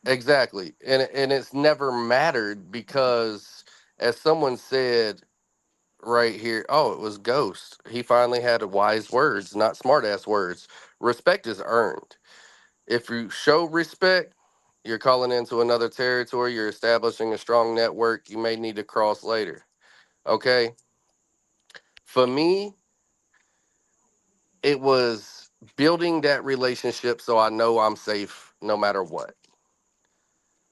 Exactly. And it's never mattered because, as someone said right here, oh, it was Ghost. He finally had wise words, not smart ass words. Respect is earned. If you show respect, you're calling into another territory, you're establishing a strong network, you may need to cross later. Okay? For me, it was building that relationship so I know I'm safe no matter what.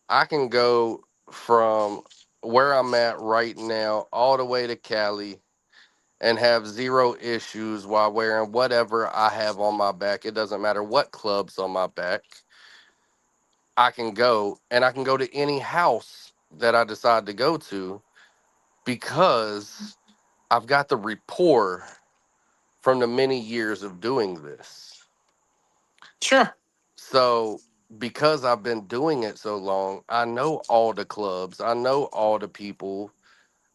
I can go from where I'm at right now all the way to Cali and have zero issues while wearing whatever I have on my back. It doesn't matter what club's on my back. I can go, and I can go to any house that I decide to go to because I've got the rapport from the many years of doing this. Sure. So, because I've been doing it so long, I know all the clubs, I know all the people,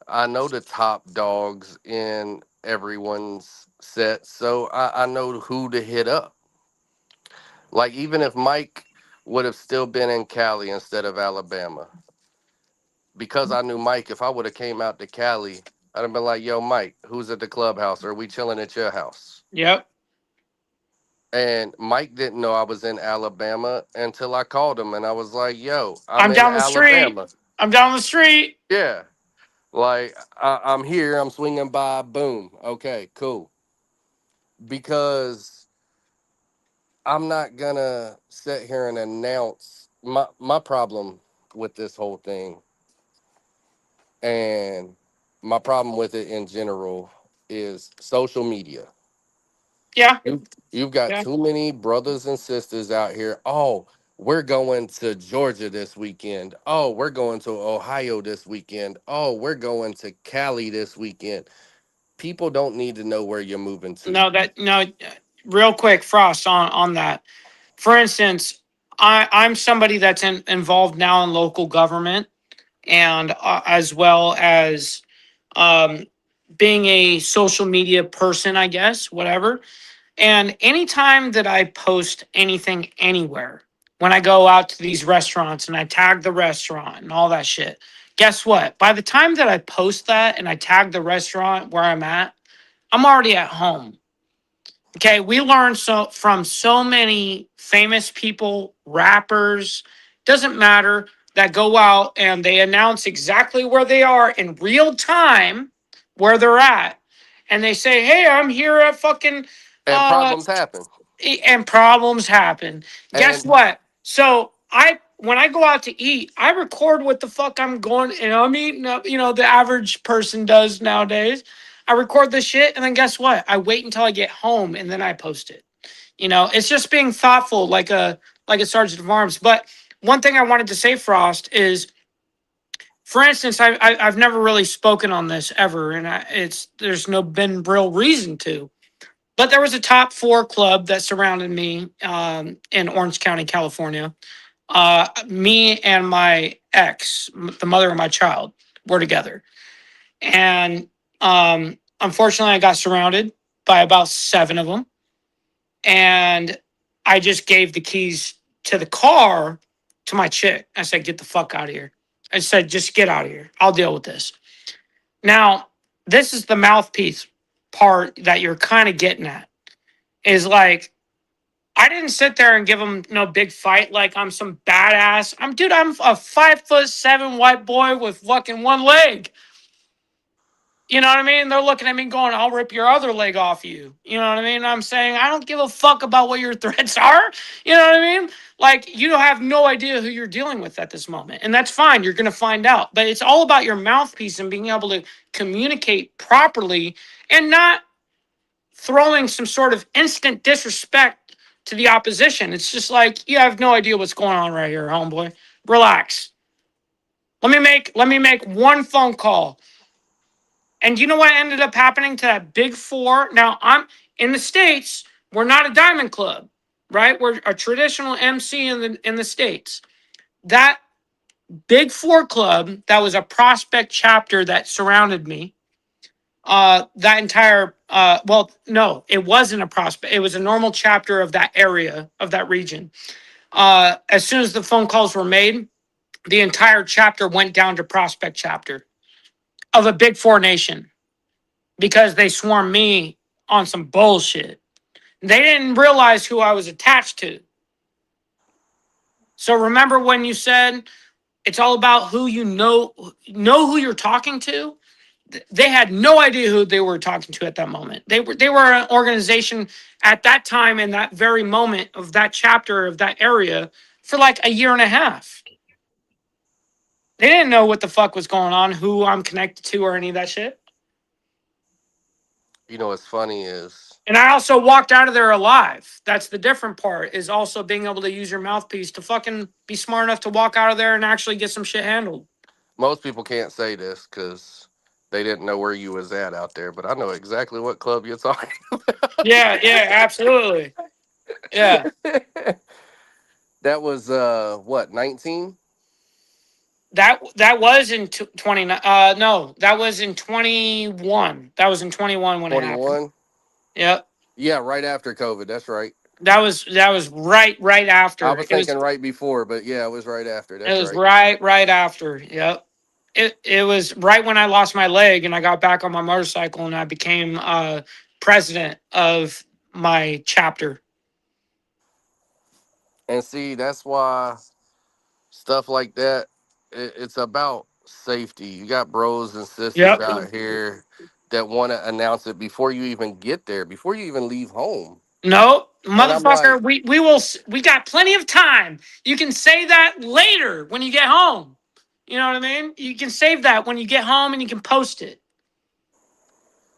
I know the top dogs in everyone's set, so I know who to hit up. Like, even if Mike would have still been in Cali instead of Alabama, because I knew Mike, if I would have came out to Cali, I'd have been like, yo, Mike, who's at the clubhouse? Are we chilling at your house? Yep. And Mike didn't know I was in Alabama until I called him and I was like, yo, I'm I'm in down the street. Alabama. I'm down the street. Yeah. Like, I'm here, I'm swinging by, boom. Okay, cool. Because I'm not gonna sit here and announce my problem with this whole thing, and my problem with it in general is social media. Yeah. You've got Yeah. too many brothers and sisters out here. Oh, we're going to Georgia this weekend. Oh, we're going to Ohio this weekend. Oh, we're going to Cali this weekend. People don't need to know where you're moving to. No, real quick, Frost on that. For instance, I'm somebody that's involved now in local government, and as well as um, being a social media person, I guess, whatever. And anytime that I post anything anywhere, when I go out to these restaurants and I tag the restaurant and all that shit, guess what? By the time that I post that and I tag the restaurant where I'm at, I'm already at home. Okay, we learn from so many famous people, rappers, doesn't matter, that go out and they announce exactly where they are in real time, where they're at. And they say, "Hey, I'm here at fucking And uh problems happen. and problems happen." Guess And what? So I when I go out to eat, I record what the fuck I'm going and I'm eating up, the average person does nowadays. I record the shit and then guess what? I wait until I get home and then I post it. It's just being thoughtful like a sergeant of arms. But one thing I wanted to say, Frost, is for instance, I've never really spoken on this ever, and there's no been real reason to. But there was a top four club that surrounded me in Orange County, California. Me and my ex, the mother of my child, were together. And unfortunately, I got surrounded by about seven of them. And I just gave the keys to the car to my chick. I said, "Get the fuck out of here." I said, "Just get out of here. I'll deal with this." Now, this is the mouthpiece part that you're kind of getting at. Is like, I didn't sit there and give him no big fight like I'm some badass. I'm a 5'7" white boy with fucking one leg. You know what I mean? They're looking at me going, "I'll rip your other leg off you." You know what I mean? I'm saying, I don't give a fuck about what your threats are. You know what I mean? Like, you have no idea who you're dealing with at this moment. And that's fine. You're going to find out. But it's all about your mouthpiece and being able to communicate properly and not throwing some sort of instant disrespect to the opposition. It's just like, you have no idea what's going on right here, homeboy. Relax. Let me make one phone call. And you know what ended up happening to that big four? Now, I'm in the States, we're not a diamond club, right? We're a traditional MC in the States. That big four club that was a prospect chapter that surrounded me, that entire well, no, it wasn't a prospect, it was a normal chapter of that area, of that region. As soon as the phone calls were made, the entire chapter went down to prospect chapter of a big four nation, because they swarmed me on some bullshit. They didn't realize who I was attached to. So remember when you said it's all about who you know who you're talking to? They had no idea who they were talking to at that moment. They were an organization at that time, in that very moment of that chapter of that area, for like a year and a half. They didn't know what the fuck was going on, who I'm connected to, or any of that shit. what's funny is, And I also walked out of there alive. That's the different part, is also being able to use your mouthpiece to fucking be smart enough to walk out of there and actually get some shit handled. most people can't say this because they didn't know where you was at out there, but I know exactly what club you're talking Yeah, yeah, absolutely. Yeah. That was what, 19? That was in 20 no, that was in 21. That was in 21 when it happened. 21? Yep. Yeah, right after COVID. That's right. That was right after. I was thinking right before, but yeah, it was right after. It That's was right. right after. Yep. It was right when I lost my leg and I got back on my motorcycle and I became president of my chapter. And see, that's why stuff like that, it's about safety. You got bros and sisters Yep. out here that want to announce it before you even get there, before you even leave home. No, And I'm motherfucker, like, we got plenty of time. You can say that later when you get home. You know what I mean? You can save that when you get home and you can post it.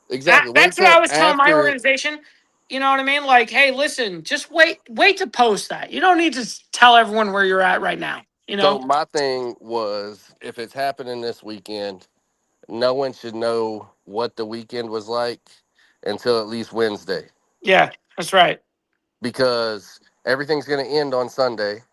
exactly. Wait That's what till I was telling my after it. organization. You know what I mean? Like, hey, listen, just wait to post that. You don't need to tell everyone where you're at right now. You So know? my thing was, if it's happening this weekend, no one should know what the weekend was like until at least Wednesday, Yeah, that's right. because everything's going to end on Sunday.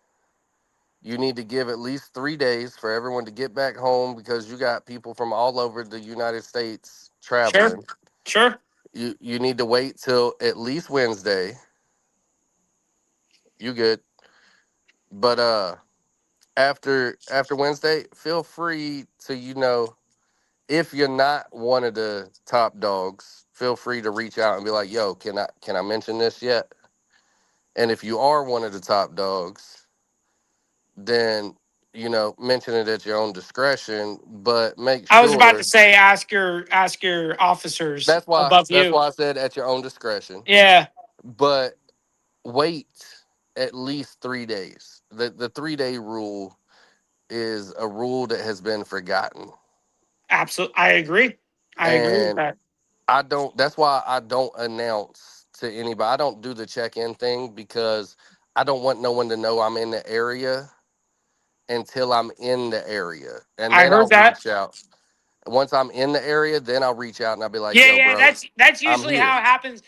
You need to give at least 3 days for everyone to get back home because you got people from all over the United States Sure. traveling. Sure. You need to wait till at least Wednesday. You good. But after Wednesday, feel free to, if you're not one of the top dogs, feel free to reach out and be like, "Yo, can I mention this yet?" And if you are one of the top dogs, then mention it at your own discretion, but make I was about to sure say ask your officers that's why above that's you. why I said at your own discretion. Yeah, But wait at least 3 days. The 3 day rule is a rule that has been forgotten. absolutely. I agree. I agree with And that. that's why I don't announce to anybody. I don't do the check-in thing because I don't want no one to know I'm in the area until I'm in the area. And I then heard I'll that. reach out. Once I'm in the area, then I'll reach out and I'll be like, Yeah, "Yo, yeah, bro, that's I'm usually here." how it happens.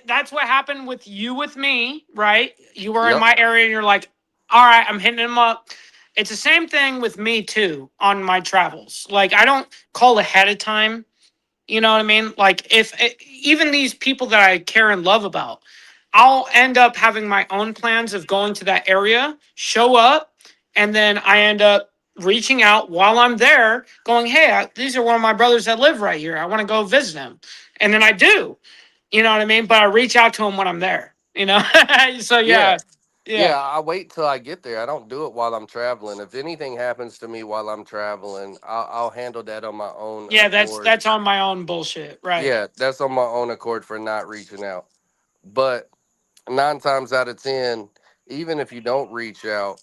That's what happened with you with me, right? You were in Yep. my area and you're like, all right, I'm hitting him up. It's the same thing with me too on my travels. Like I don't call ahead of time. You know what I mean? Like if even these people that I care and love about, I'll end up having my own plans of going to that area, show up, and then I end up reaching out while I'm there, going, "Hey, these are one of my brothers that live right here. I want to go visit them," and then I do. You know what I mean? But I reach out to them when I'm there. You know? So Yeah. yeah, yeah, Yeah, I wait till I get there. I don't do it while I'm traveling. If anything happens to me while I'm traveling, I'll handle that on my own yeah. accord. That's on my own bullshit, right? Yeah, that's on my own accord for not reaching out. But 9 times out of 10, even if you don't reach out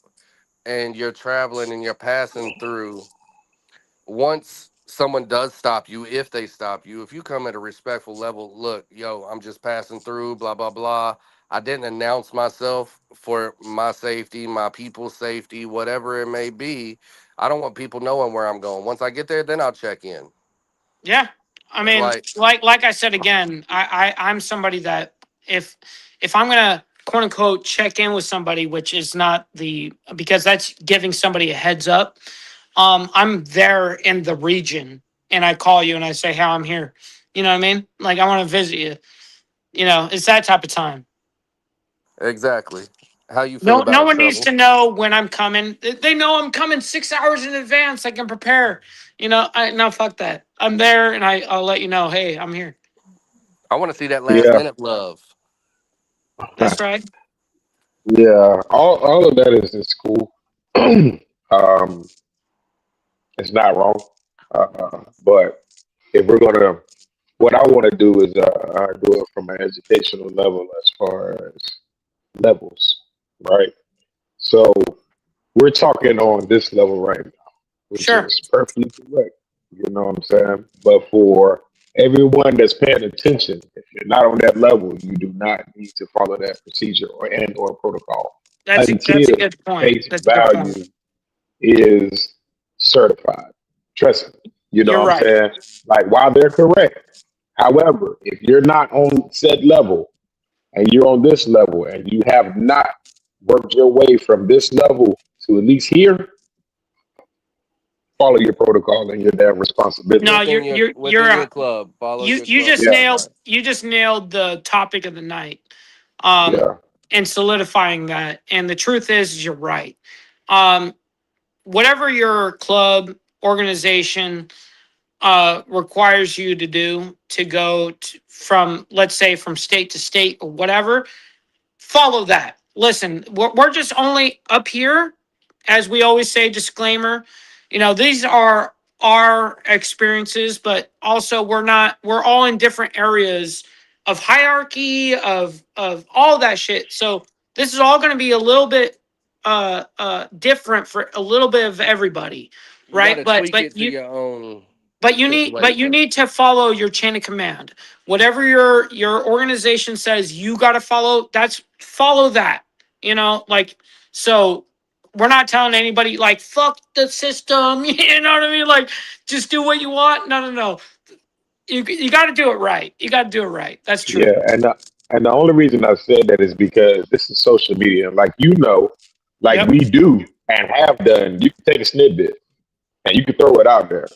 and you're traveling and you're passing through, once someone does stop you, if they stop you, if you come at a respectful level, "Look, yo, I'm just passing through, blah, blah, blah. I didn't announce myself for my safety, my people's safety, whatever it may be. I don't want people knowing where I'm going. Once I get there, then I'll check in." Yeah. I mean, Like, like I said again, I'm somebody that if I'm gonna quote unquote check in with somebody, which is not the because that's giving somebody a heads up. I'm there in the region and I call you and I say, "Hey, I'm here." You know what I mean? Like I want to visit you. You know, it's that type of time. exactly. How you feel No about it, one needs Trouble? to know when I'm coming. They know I'm coming 6 hours in advance. I can prepare. You know, no, fuck that. I'm there and I'll let you know, "Hey, I'm here." I want to see that last Yeah, minute love. That's right. yeah. All of that is cool. um, it's not wrong. But if we're gonna, what I want to do is do it from an educational level as far as levels, right? So we're talking on this level right now, which Sure. is perfectly correct. You know what I'm saying? But for everyone that's paying attention, if you're not on that level, you do not need to follow that procedure or protocol That's a until good point. face That's a good point. value is certified. Trust me. You know You're what I'm right. saying? Like while they're correct. However, if you're not on said level and you're on this level and you have not worked your way from this level to at least here, follow your protocol and your damn responsibility. No, Within your club, follow your you club just Yeah, nailed guidelines. the topic of the night. Um yeah, and solidifying that. And the truth is you're right. Um whatever your club organization requires you to do to go from let's say from state to state or whatever, follow that. Listen, we're just only up here, as we always say, disclaimer. You know, these are our experiences, but also we're all in different areas of hierarchy, of all that shit. So this is all going to be a little bit different for a little bit of everybody, You got right? to But tweak it to your own but you situation. need to follow your chain of command. Whatever your organization says you got to follow, that's follow that. You know, like so we're not telling anybody like fuck the system, you know what I mean? Like just do what you want. No, no, no. You got to do it right. You got to do it right. That's true. yeah. And the only reason I said that is because this is social media. Like you know, like Yep. we do. and have done, you can take a snippet and you can throw it out there.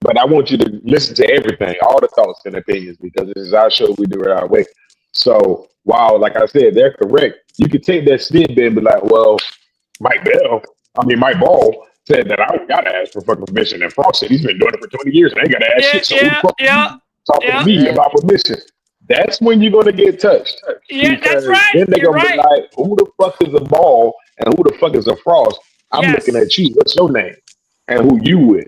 But I want you to listen to everything, all the thoughts and opinions, because this is our show. We do it our way. So while, like I said, they're correct, you can take that snippet and be like, well, Mike Ball said that I don't gotta ask for fucking permission. And Frost said he's been doing it for 20 years and they gotta ask shit. So who the fuck you talking to me about permission? That's when you're gonna get touched. Yeah, that's right. Then they're You're gonna right. be like, who the fuck is a Ball and who the fuck is a Frost? I'm Yes. looking at you. What's your name? And who you with?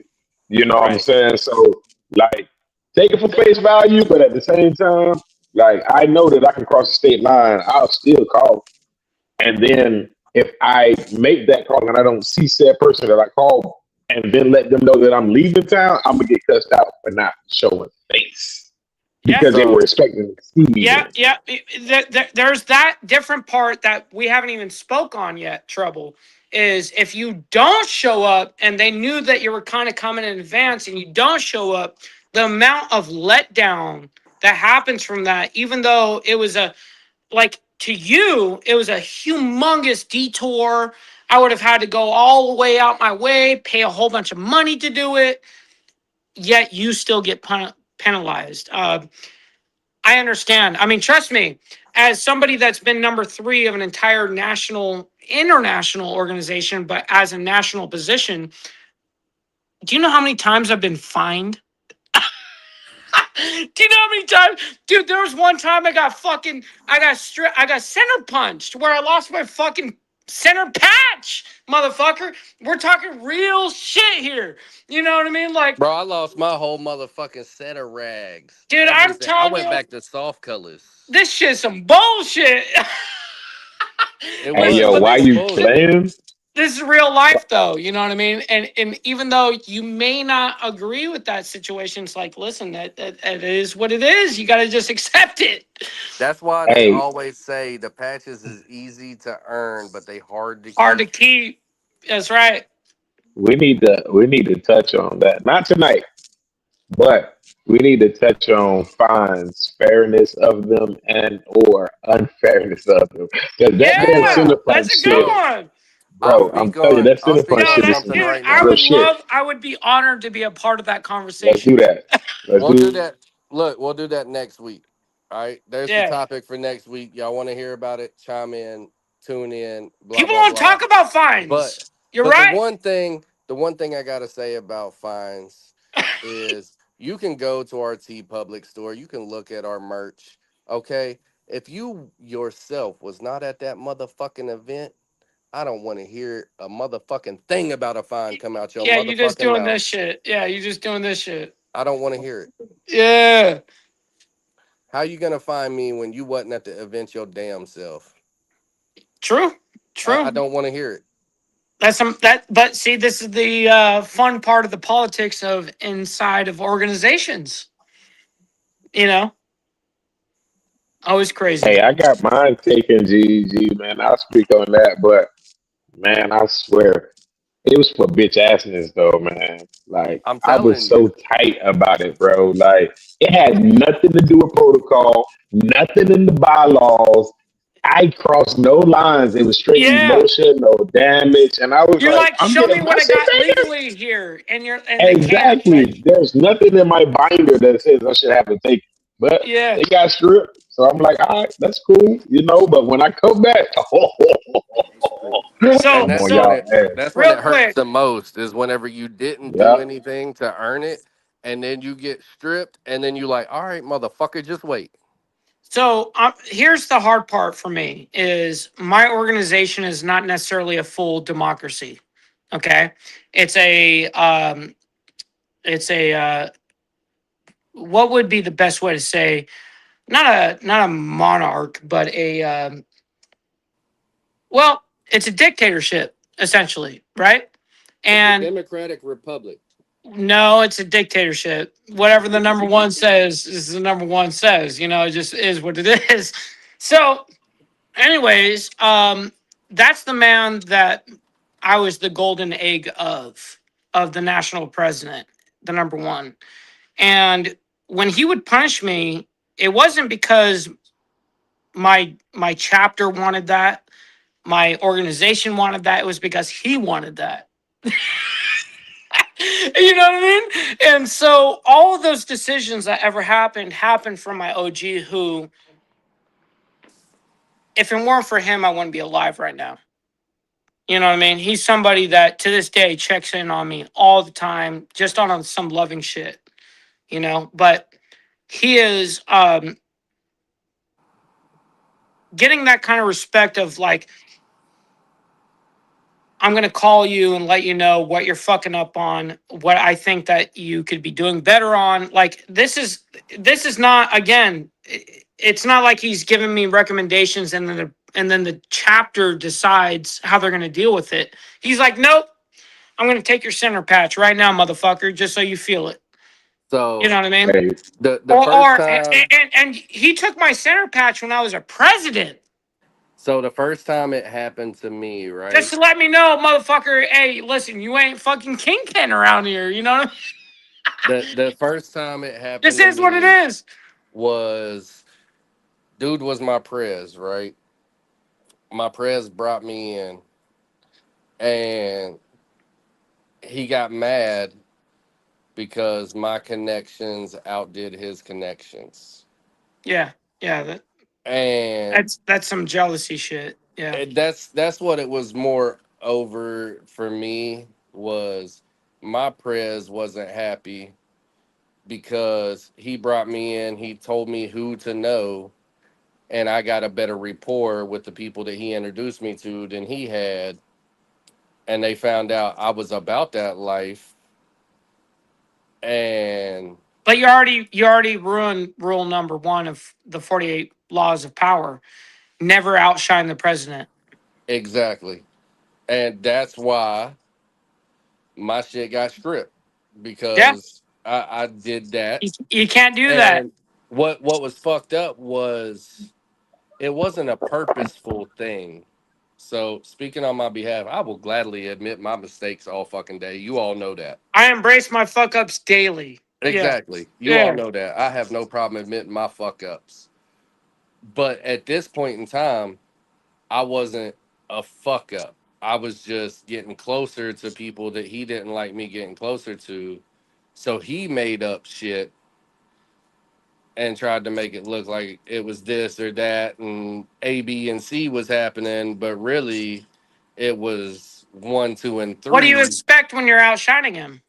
You know what I'm saying? So like take it for face value, but at the same time, like I know that I can cross the state line, I'll still call. And then if I make that call and I don't see said person that I called and then let them know that I'm leaving town, I'm gonna get cussed out for not showing face. Because they were expecting to see me. Yeah. There's that different part that we haven't even spoke on yet, Trouble, is if you don't show up and they knew that you were kind of coming in advance and you don't show up, the amount of letdown that happens from that, even though it was to you, it was a humongous detour. I would have had to go all the way out my way, pay a whole bunch of money to do it, yet you still get penalized. I understand. I mean, trust me, as somebody that's been number 3 of an entire international organization, but as a national position, do you know how many times I've been fined? Do you know how many times? Dude, there was one time I got center punched where I lost my fucking center patch, motherfucker. We're talking real shit here. You know what I mean? Like, bro, I lost my whole motherfucking set of rags. Dude, Everything. I'm telling you. I went back to soft colors. This shit's some bullshit. Hey, yo, why you playing? This is real life, though. You know what I mean? And even though you may not agree with that situation, it's like, listen, that it is what it is. You got to just accept it. That's why they always say the patches is easy to earn, but they hard to keep. That's right. We need to touch on that. Not tonight, but we need to touch on fines, fairness of them, and or unfairness of them. Because that's a good one. Bro, I'm telling you, that Cineplex shit is dude, right I now. I would be honored to be a part of that conversation. Let's do that. We'll do that. Look, we'll do that next week. All right. There's the topic for next week. Y'all want to hear about it? Chime in, tune in. People don't talk about fines. But you're right. The one thing I gotta say about fines is you can go to our TeePublic store. You can look at our merch. Okay. If you yourself was not at that motherfucking event, I don't want to hear a motherfucking thing about a fine come out your motherfucking mouth. Yeah, you just doing this shit. Yeah, you just doing this shit. I don't want to hear it. Yeah. How you gonna find me when you wasn't at the event your damn self? True. I don't want to hear it. But see, this is the fun part of the politics of inside of organizations. You know, always crazy. Hey, I got mine taken, GG, man. I'll speak on that, but man, I swear, it was for bitch assness though, man. Like I was so tight about it, bro. Like it had nothing to do with protocol, nothing in the bylaws. I crossed no lines. It was straight emotion, no damage, and I was like, show me what I got legally here, and exactly. There's nothing in my binder that says I should have to take it, but they got stripped. So I'm like, all right, that's cool, you know. But when I come back, that's when it hurts the most. Is whenever you didn't do anything to earn it, and then you get stripped, and then you like, all right, motherfucker, just wait. So here's the hard part for me is my organization is not necessarily a full democracy. Okay. It's a what would be the best way to say, not a monarch, but it's a dictatorship essentially. Right. And it's a democratic republic. No, it's a dictatorship. Whatever the number one says is the number one says. You know, it just is what it is. So, anyways, that's the man that I was the golden egg of the national president, the number one. And when he would punish me, it wasn't because my chapter wanted that. my organization wanted that. It was because he wanted that. You know what I mean? And so all of those decisions that ever happened from my OG who, if it weren't for him, I wouldn't be alive right now. You know what I mean? He's somebody that to this day checks in on me all the time, just on some loving shit, you know? But he is getting that kind of respect of like, I'm going to call you and let you know what you're fucking up on, what I think that you could be doing better on. Like this is not, again, it's not like he's giving me recommendations and then the chapter decides how they're going to deal with it. He's like, "Nope, I'm going to take your center patch right now, motherfucker, just so you feel it." So You know what I mean? Hey, the first time, And he took my center patch when I was a president. so the first time it happened to me, right? Just to let me know, motherfucker, hey, listen, you ain't fucking kingpin around here, you know what I mean? The first time it happened This to is what it me is. was, dude was my prez, right? My prez brought me in, and he got mad because my connections outdid his connections, Yeah, and that's some jealousy shit. Yeah, that's what it was more over for me. Was my prez wasn't happy because he brought me in, he told me who to know, and I got a better rapport with the people that he introduced me to than he had, and they found out I was about that life. And but you already ruined rule number 1 of the 48 laws of power: never outshine the president. exactly, and that's why my shit got stripped, Yeah, because I did that. you can't do that. And what was fucked up was it wasn't a purposeful thing. So speaking on my behalf, I will gladly admit my mistakes all fucking day. You all know that. I embrace my fuck ups daily. Yeah, Exactly. You all yeah. know that. I have no problem admitting my fuck ups. But at this point in time, I wasn't a fuck up. I was just getting closer to people that he didn't like me getting closer to. So he made up shit and tried to make it look like it was this or that, and A, B, and C was happening, but really it was 1, 2, and What do you 3. expect when you're outshining him?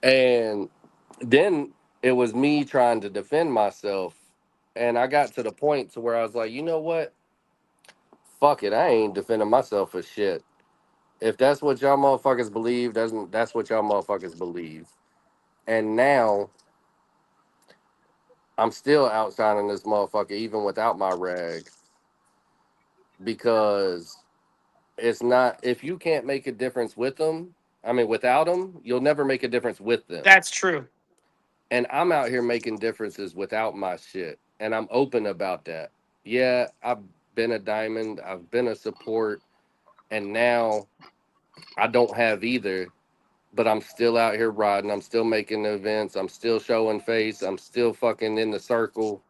And then it was me trying to defend myself. And I got to the point to where I was like, you know what? Fuck it. I ain't defending myself for shit. If that's what y'all motherfuckers believe, that's what y'all motherfuckers believe. And now I'm still outshining this motherfucker even without my rag, because it's not, if you can't make a difference with them, I mean without them, you'll never make a difference with them. That's true. And I'm out here making differences without my shit, and I'm open about that. Yeah, I've been a diamond, I've been a support, and now I don't have either, but I'm still out here riding, I'm still making events, I'm still showing face, I'm still fucking in the circle.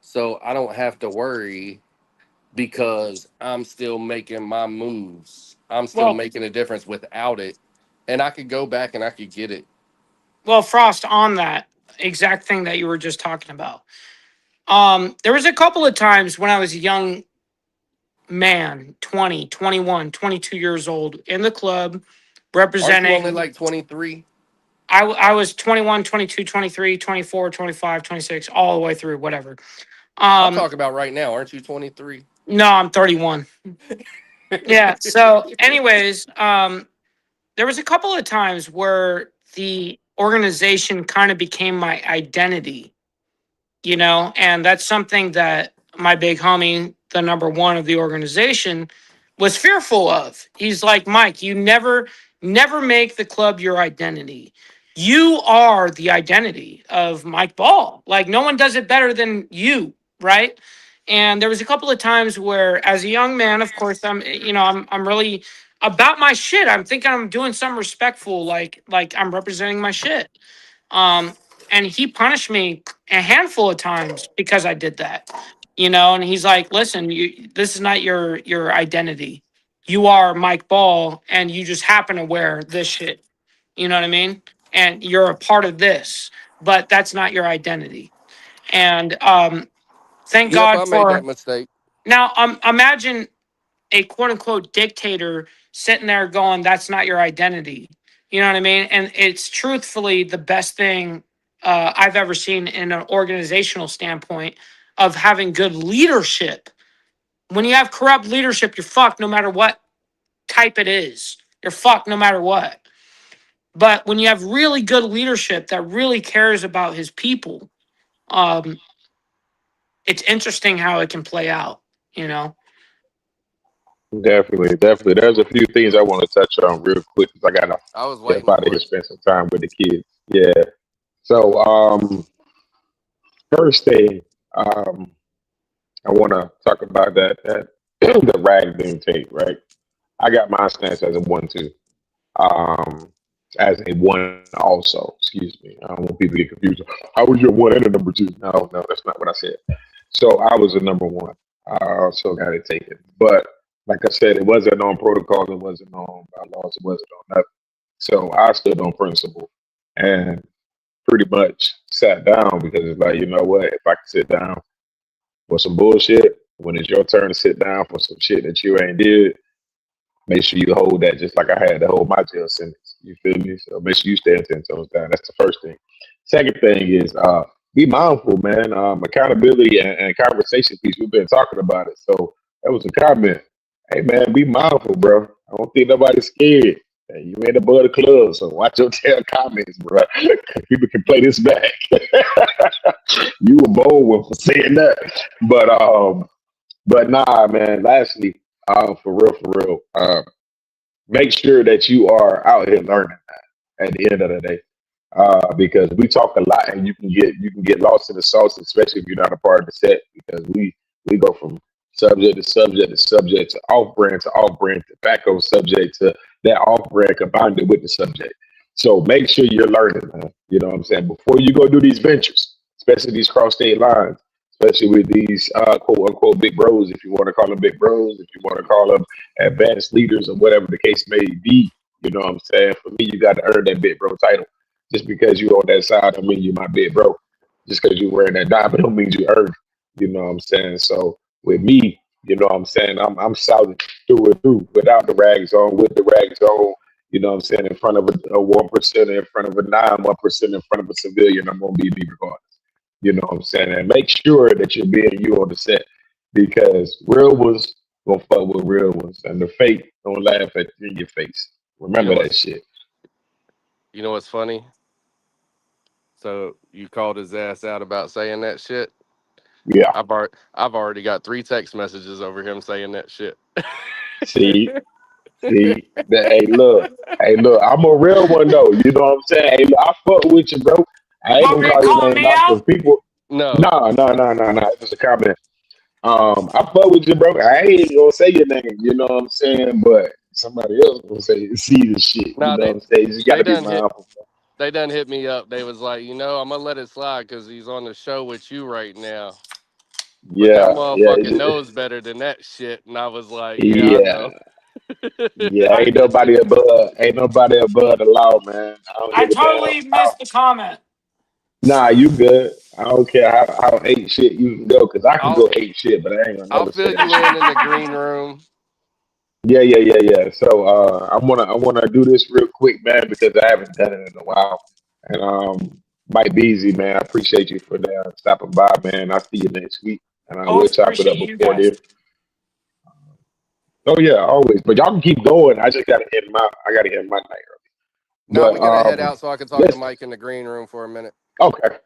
So I don't have to worry, because I'm still making my moves. I'm still Well, making a difference without it. And I could go back and I could get it. well, Frost, on that exact thing that you were just talking about. There was a couple of times when I was a young man, 20, 21, 22 years old in the club Aren't you only representing. like 23? I was 21, 22, 23, 24, 25, 26, all the way through, whatever. I'm Um, talking about right now. Aren't you 23? no, I'm 31. Yeah. So, anyways, there was a couple of times where the organization kind of became my identity, you know, and that's something that my big homie, the number 1 of the organization, was fearful of. He's like, "Mike, you never make the club your identity. You are the identity of Mike Ball. Like no one does it better than you, right?" And there was a couple of times where, as a young man, of course, I'm really about my shit. I'm thinking I'm doing something respectful, like I'm representing my shit. Um, and he punished me a handful of times because I did that, you know. And he's like, "Listen, this is not your identity. you are Mike Ball and you just happen to wear this shit. You know what I mean? And you're a part of this, but that's not your identity. And thank Yep, I God made that for mistake. now. Imagine a quote unquote dictator sitting there going, "That's not your identity." You know what I mean? And it's truthfully the best thing I've ever seen in an organizational standpoint of having good leadership. When you have corrupt leadership, you're fucked no matter what type it is. You're fucked no matter what. But when you have really good leadership that really cares about his people, um, it's interesting how it can play out, you know? Definitely, definitely. There's a few things I want to touch on real quick because I gotta I was step waiting out of for here, it. spend some time with the kids. Yeah. So, first thing, I want to talk about that the rag being tape, right? I got my stance as a 1-2, as a one also. Excuse me. I don't want people to get confused. I was your one and a number two. No, no, that's not what I said. So I was a number one. I also got it taken, but like I said, it wasn't on protocol. It wasn't on bylaws. It wasn't on nothing. So I stood on principle and pretty much sat down because it's like, you know what? If I can sit down for some bullshit, when it's your turn to sit down for some shit that you ain't did, make sure you hold that just like I had to hold my jail sentence. You feel me? So make sure you stand 10 toes down. That's the first thing. Second thing is be mindful, man. Accountability and conversation piece. We've been talking about it. So that was a comment. Hey man, be mindful, bro. I don't think nobody's scared. Hey, you ain't above the club, so watch your tail comments, bro. People can play this back. You a bold one for saying that. But nah, man. Lastly, for real, make sure that you are out here learning at the end of the day. Because we talk a lot and you can get lost in the sauce, especially if you're not a part of the set, because we go from subject to subject to subject to off brand tobacco subject to that off brand combined it with the subject. So make sure you're learning, man. You know what I'm saying? Before you go do these ventures, especially these cross state lines, especially with these quote unquote big bros, if you want to call them big bros, if you want to call them advanced leaders or whatever the case may be. You know what I'm saying? For me, you got to earn that big bro title. Just because you on that side don't mean you my big bro. Just because you wearing that diamond don't mean you earned. You know what I'm saying? So with me, you know what I'm saying? I'm solid through and through, without the rags on, with the rags on. You know what I'm saying? In front of a 1%, in front of a 1%, in front of a civilian, I'm gonna be me regardless. You know what I'm saying? And make sure that you're being you on the set, because real ones gonna fuck with real ones, and the fake don't laugh at you in your face. You know Remember that what's shit. you know what's funny? So you called his ass out about saying that shit. Yeah. I've already got 3 text messages over him saying that shit. See, hey, look, I'm a real one though. You know what I'm saying? Hey, look, I fuck with you, bro. I ain't Want gonna me to call your call name me out because out? people. No, No. It's just a comment. I fuck with you, bro. I ain't gonna say your name. You know what I'm saying? But somebody else gonna see the shit. You no, know what I'm saying? You just they gotta be done hit mindful. they done hit me up. They was like, I'm gonna let it slide because he's on the show with you right now. But that motherfucker knows better than that shit. And I was like, yeah, I Yeah, know. yeah. I, Ain't nobody above the law, man. I don't I give a damn. totally missed the comment. Nah, you good. I don't care how eight shit you can go, because I can I'll go eight shit, but I ain't gonna I'll never fill say that you shit. in the green room. Yeah. So I wanna do this real quick, man, because I haven't done it in a while. And Mike Beasley, man, I appreciate you for that stopping by, man. I'll see you next week. And I will Always chop it appreciate up you before guys. then. Oh yeah, always. But y'all can keep going. I gotta end my night early. No, But we gotta head out so I can talk to listen, Mike in the green room for a minute. okay.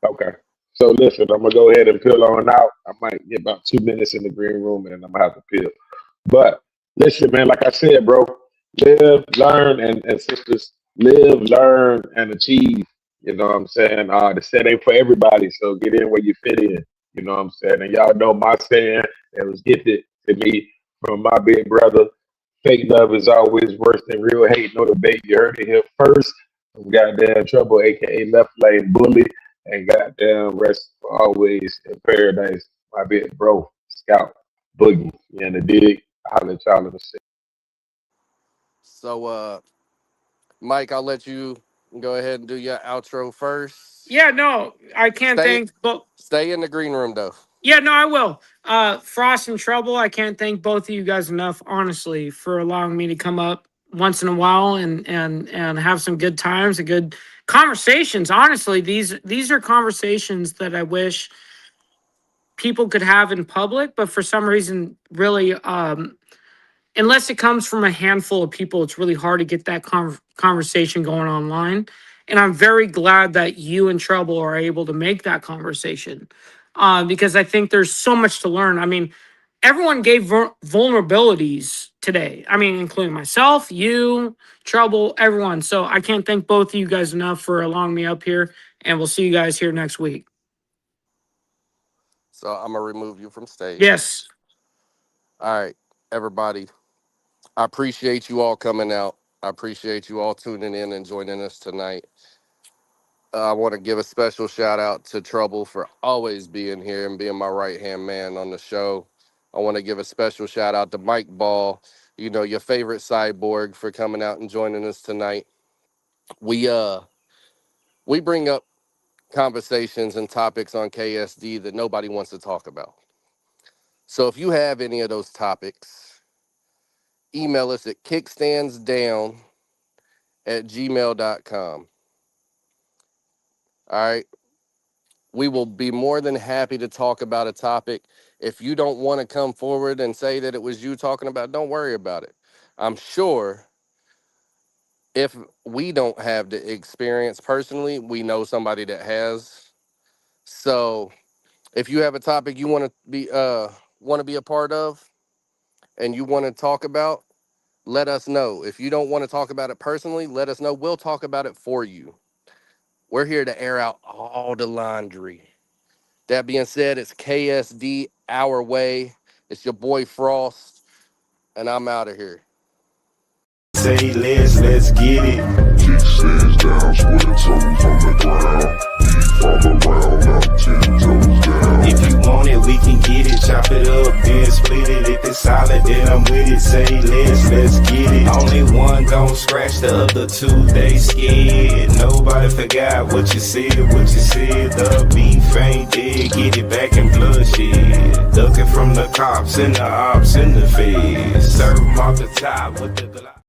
Okay. So listen, I'm gonna go ahead and peel on out. I might get about 2 minutes in the green room and then I'm gonna have to peel. But listen, man, like I said, bro, live, learn, and sisters, live, learn, and achieve. You know what I'm saying? The set ain't for everybody, so get in where you fit in. You know what I'm saying? And y'all know my saying that was gifted to me from my big brother. Fake love is always worse than real hate. No debate. You heard it here first. Goddamn trouble, aka left lane bully, and goddamn rest for always in paradise. My big bro, Scout, Boogie, you in the dig? I'll let y'all in a second. So, Mike, I'll let you go ahead and do your outro first. Yeah, no, I can't thank both. Stay in the green room, though. Yeah, no, I will. Frost and Trouble, I can't thank both of you guys enough, honestly, for allowing me to come up once in a while and have some good times and good conversations. Honestly, these are conversations that I wish people could have in public, but for some reason, really, unless it comes from a handful of people, it's really hard to get that conversation going online. And I'm very glad that you and Trouble are able to make that conversation because I think there's so much to learn. I mean, everyone gave vulnerabilities today. I mean, including myself, you, Trouble, everyone. So I can't thank both of you guys enough for allowing me up here. And we'll see you guys here next week. So I'm going to remove you from stage. Yes. All right, everybody. I appreciate you all coming out. I appreciate you all tuning in and joining us tonight. I want to give a special shout out to Trouble for always being here and being my right-hand man on the show. I want to give a special shout out to Mike Ball, you know, your favorite cyborg, for coming out and joining us tonight. We bring up conversations and topics on KSD that nobody wants to talk about. So if you have any of those topics, email us at kickstandsdown@gmail.com. All right. We will be more than happy to talk about a topic. If you don't want to come forward and say that it was you talking about, don't worry about it. I'm sure if we don't have the experience personally, we know somebody that has. So if you have a topic you want to be a part of and you want to talk about, let us know. If you don't want to talk about it personally, let us know. We'll talk about it for you. We're here to air out all the laundry. That being said, it's KSD Our Way. It's your boy Frost, and I'm out of here. Say let's get it. Kickstands down, square toes on the ground. Fall around, I'm 10 toes down. If you want it, we can get it. Chop it up, then split it. If it's solid, then I'm with it. Say let's get it. Only one gon' scratch, the other two, they scared. Nobody forgot what you said. The beef ain't dead, get it back in bloodshed. Ducking from the cops and the ops and the feds. Serve 'em off the top with the Glock.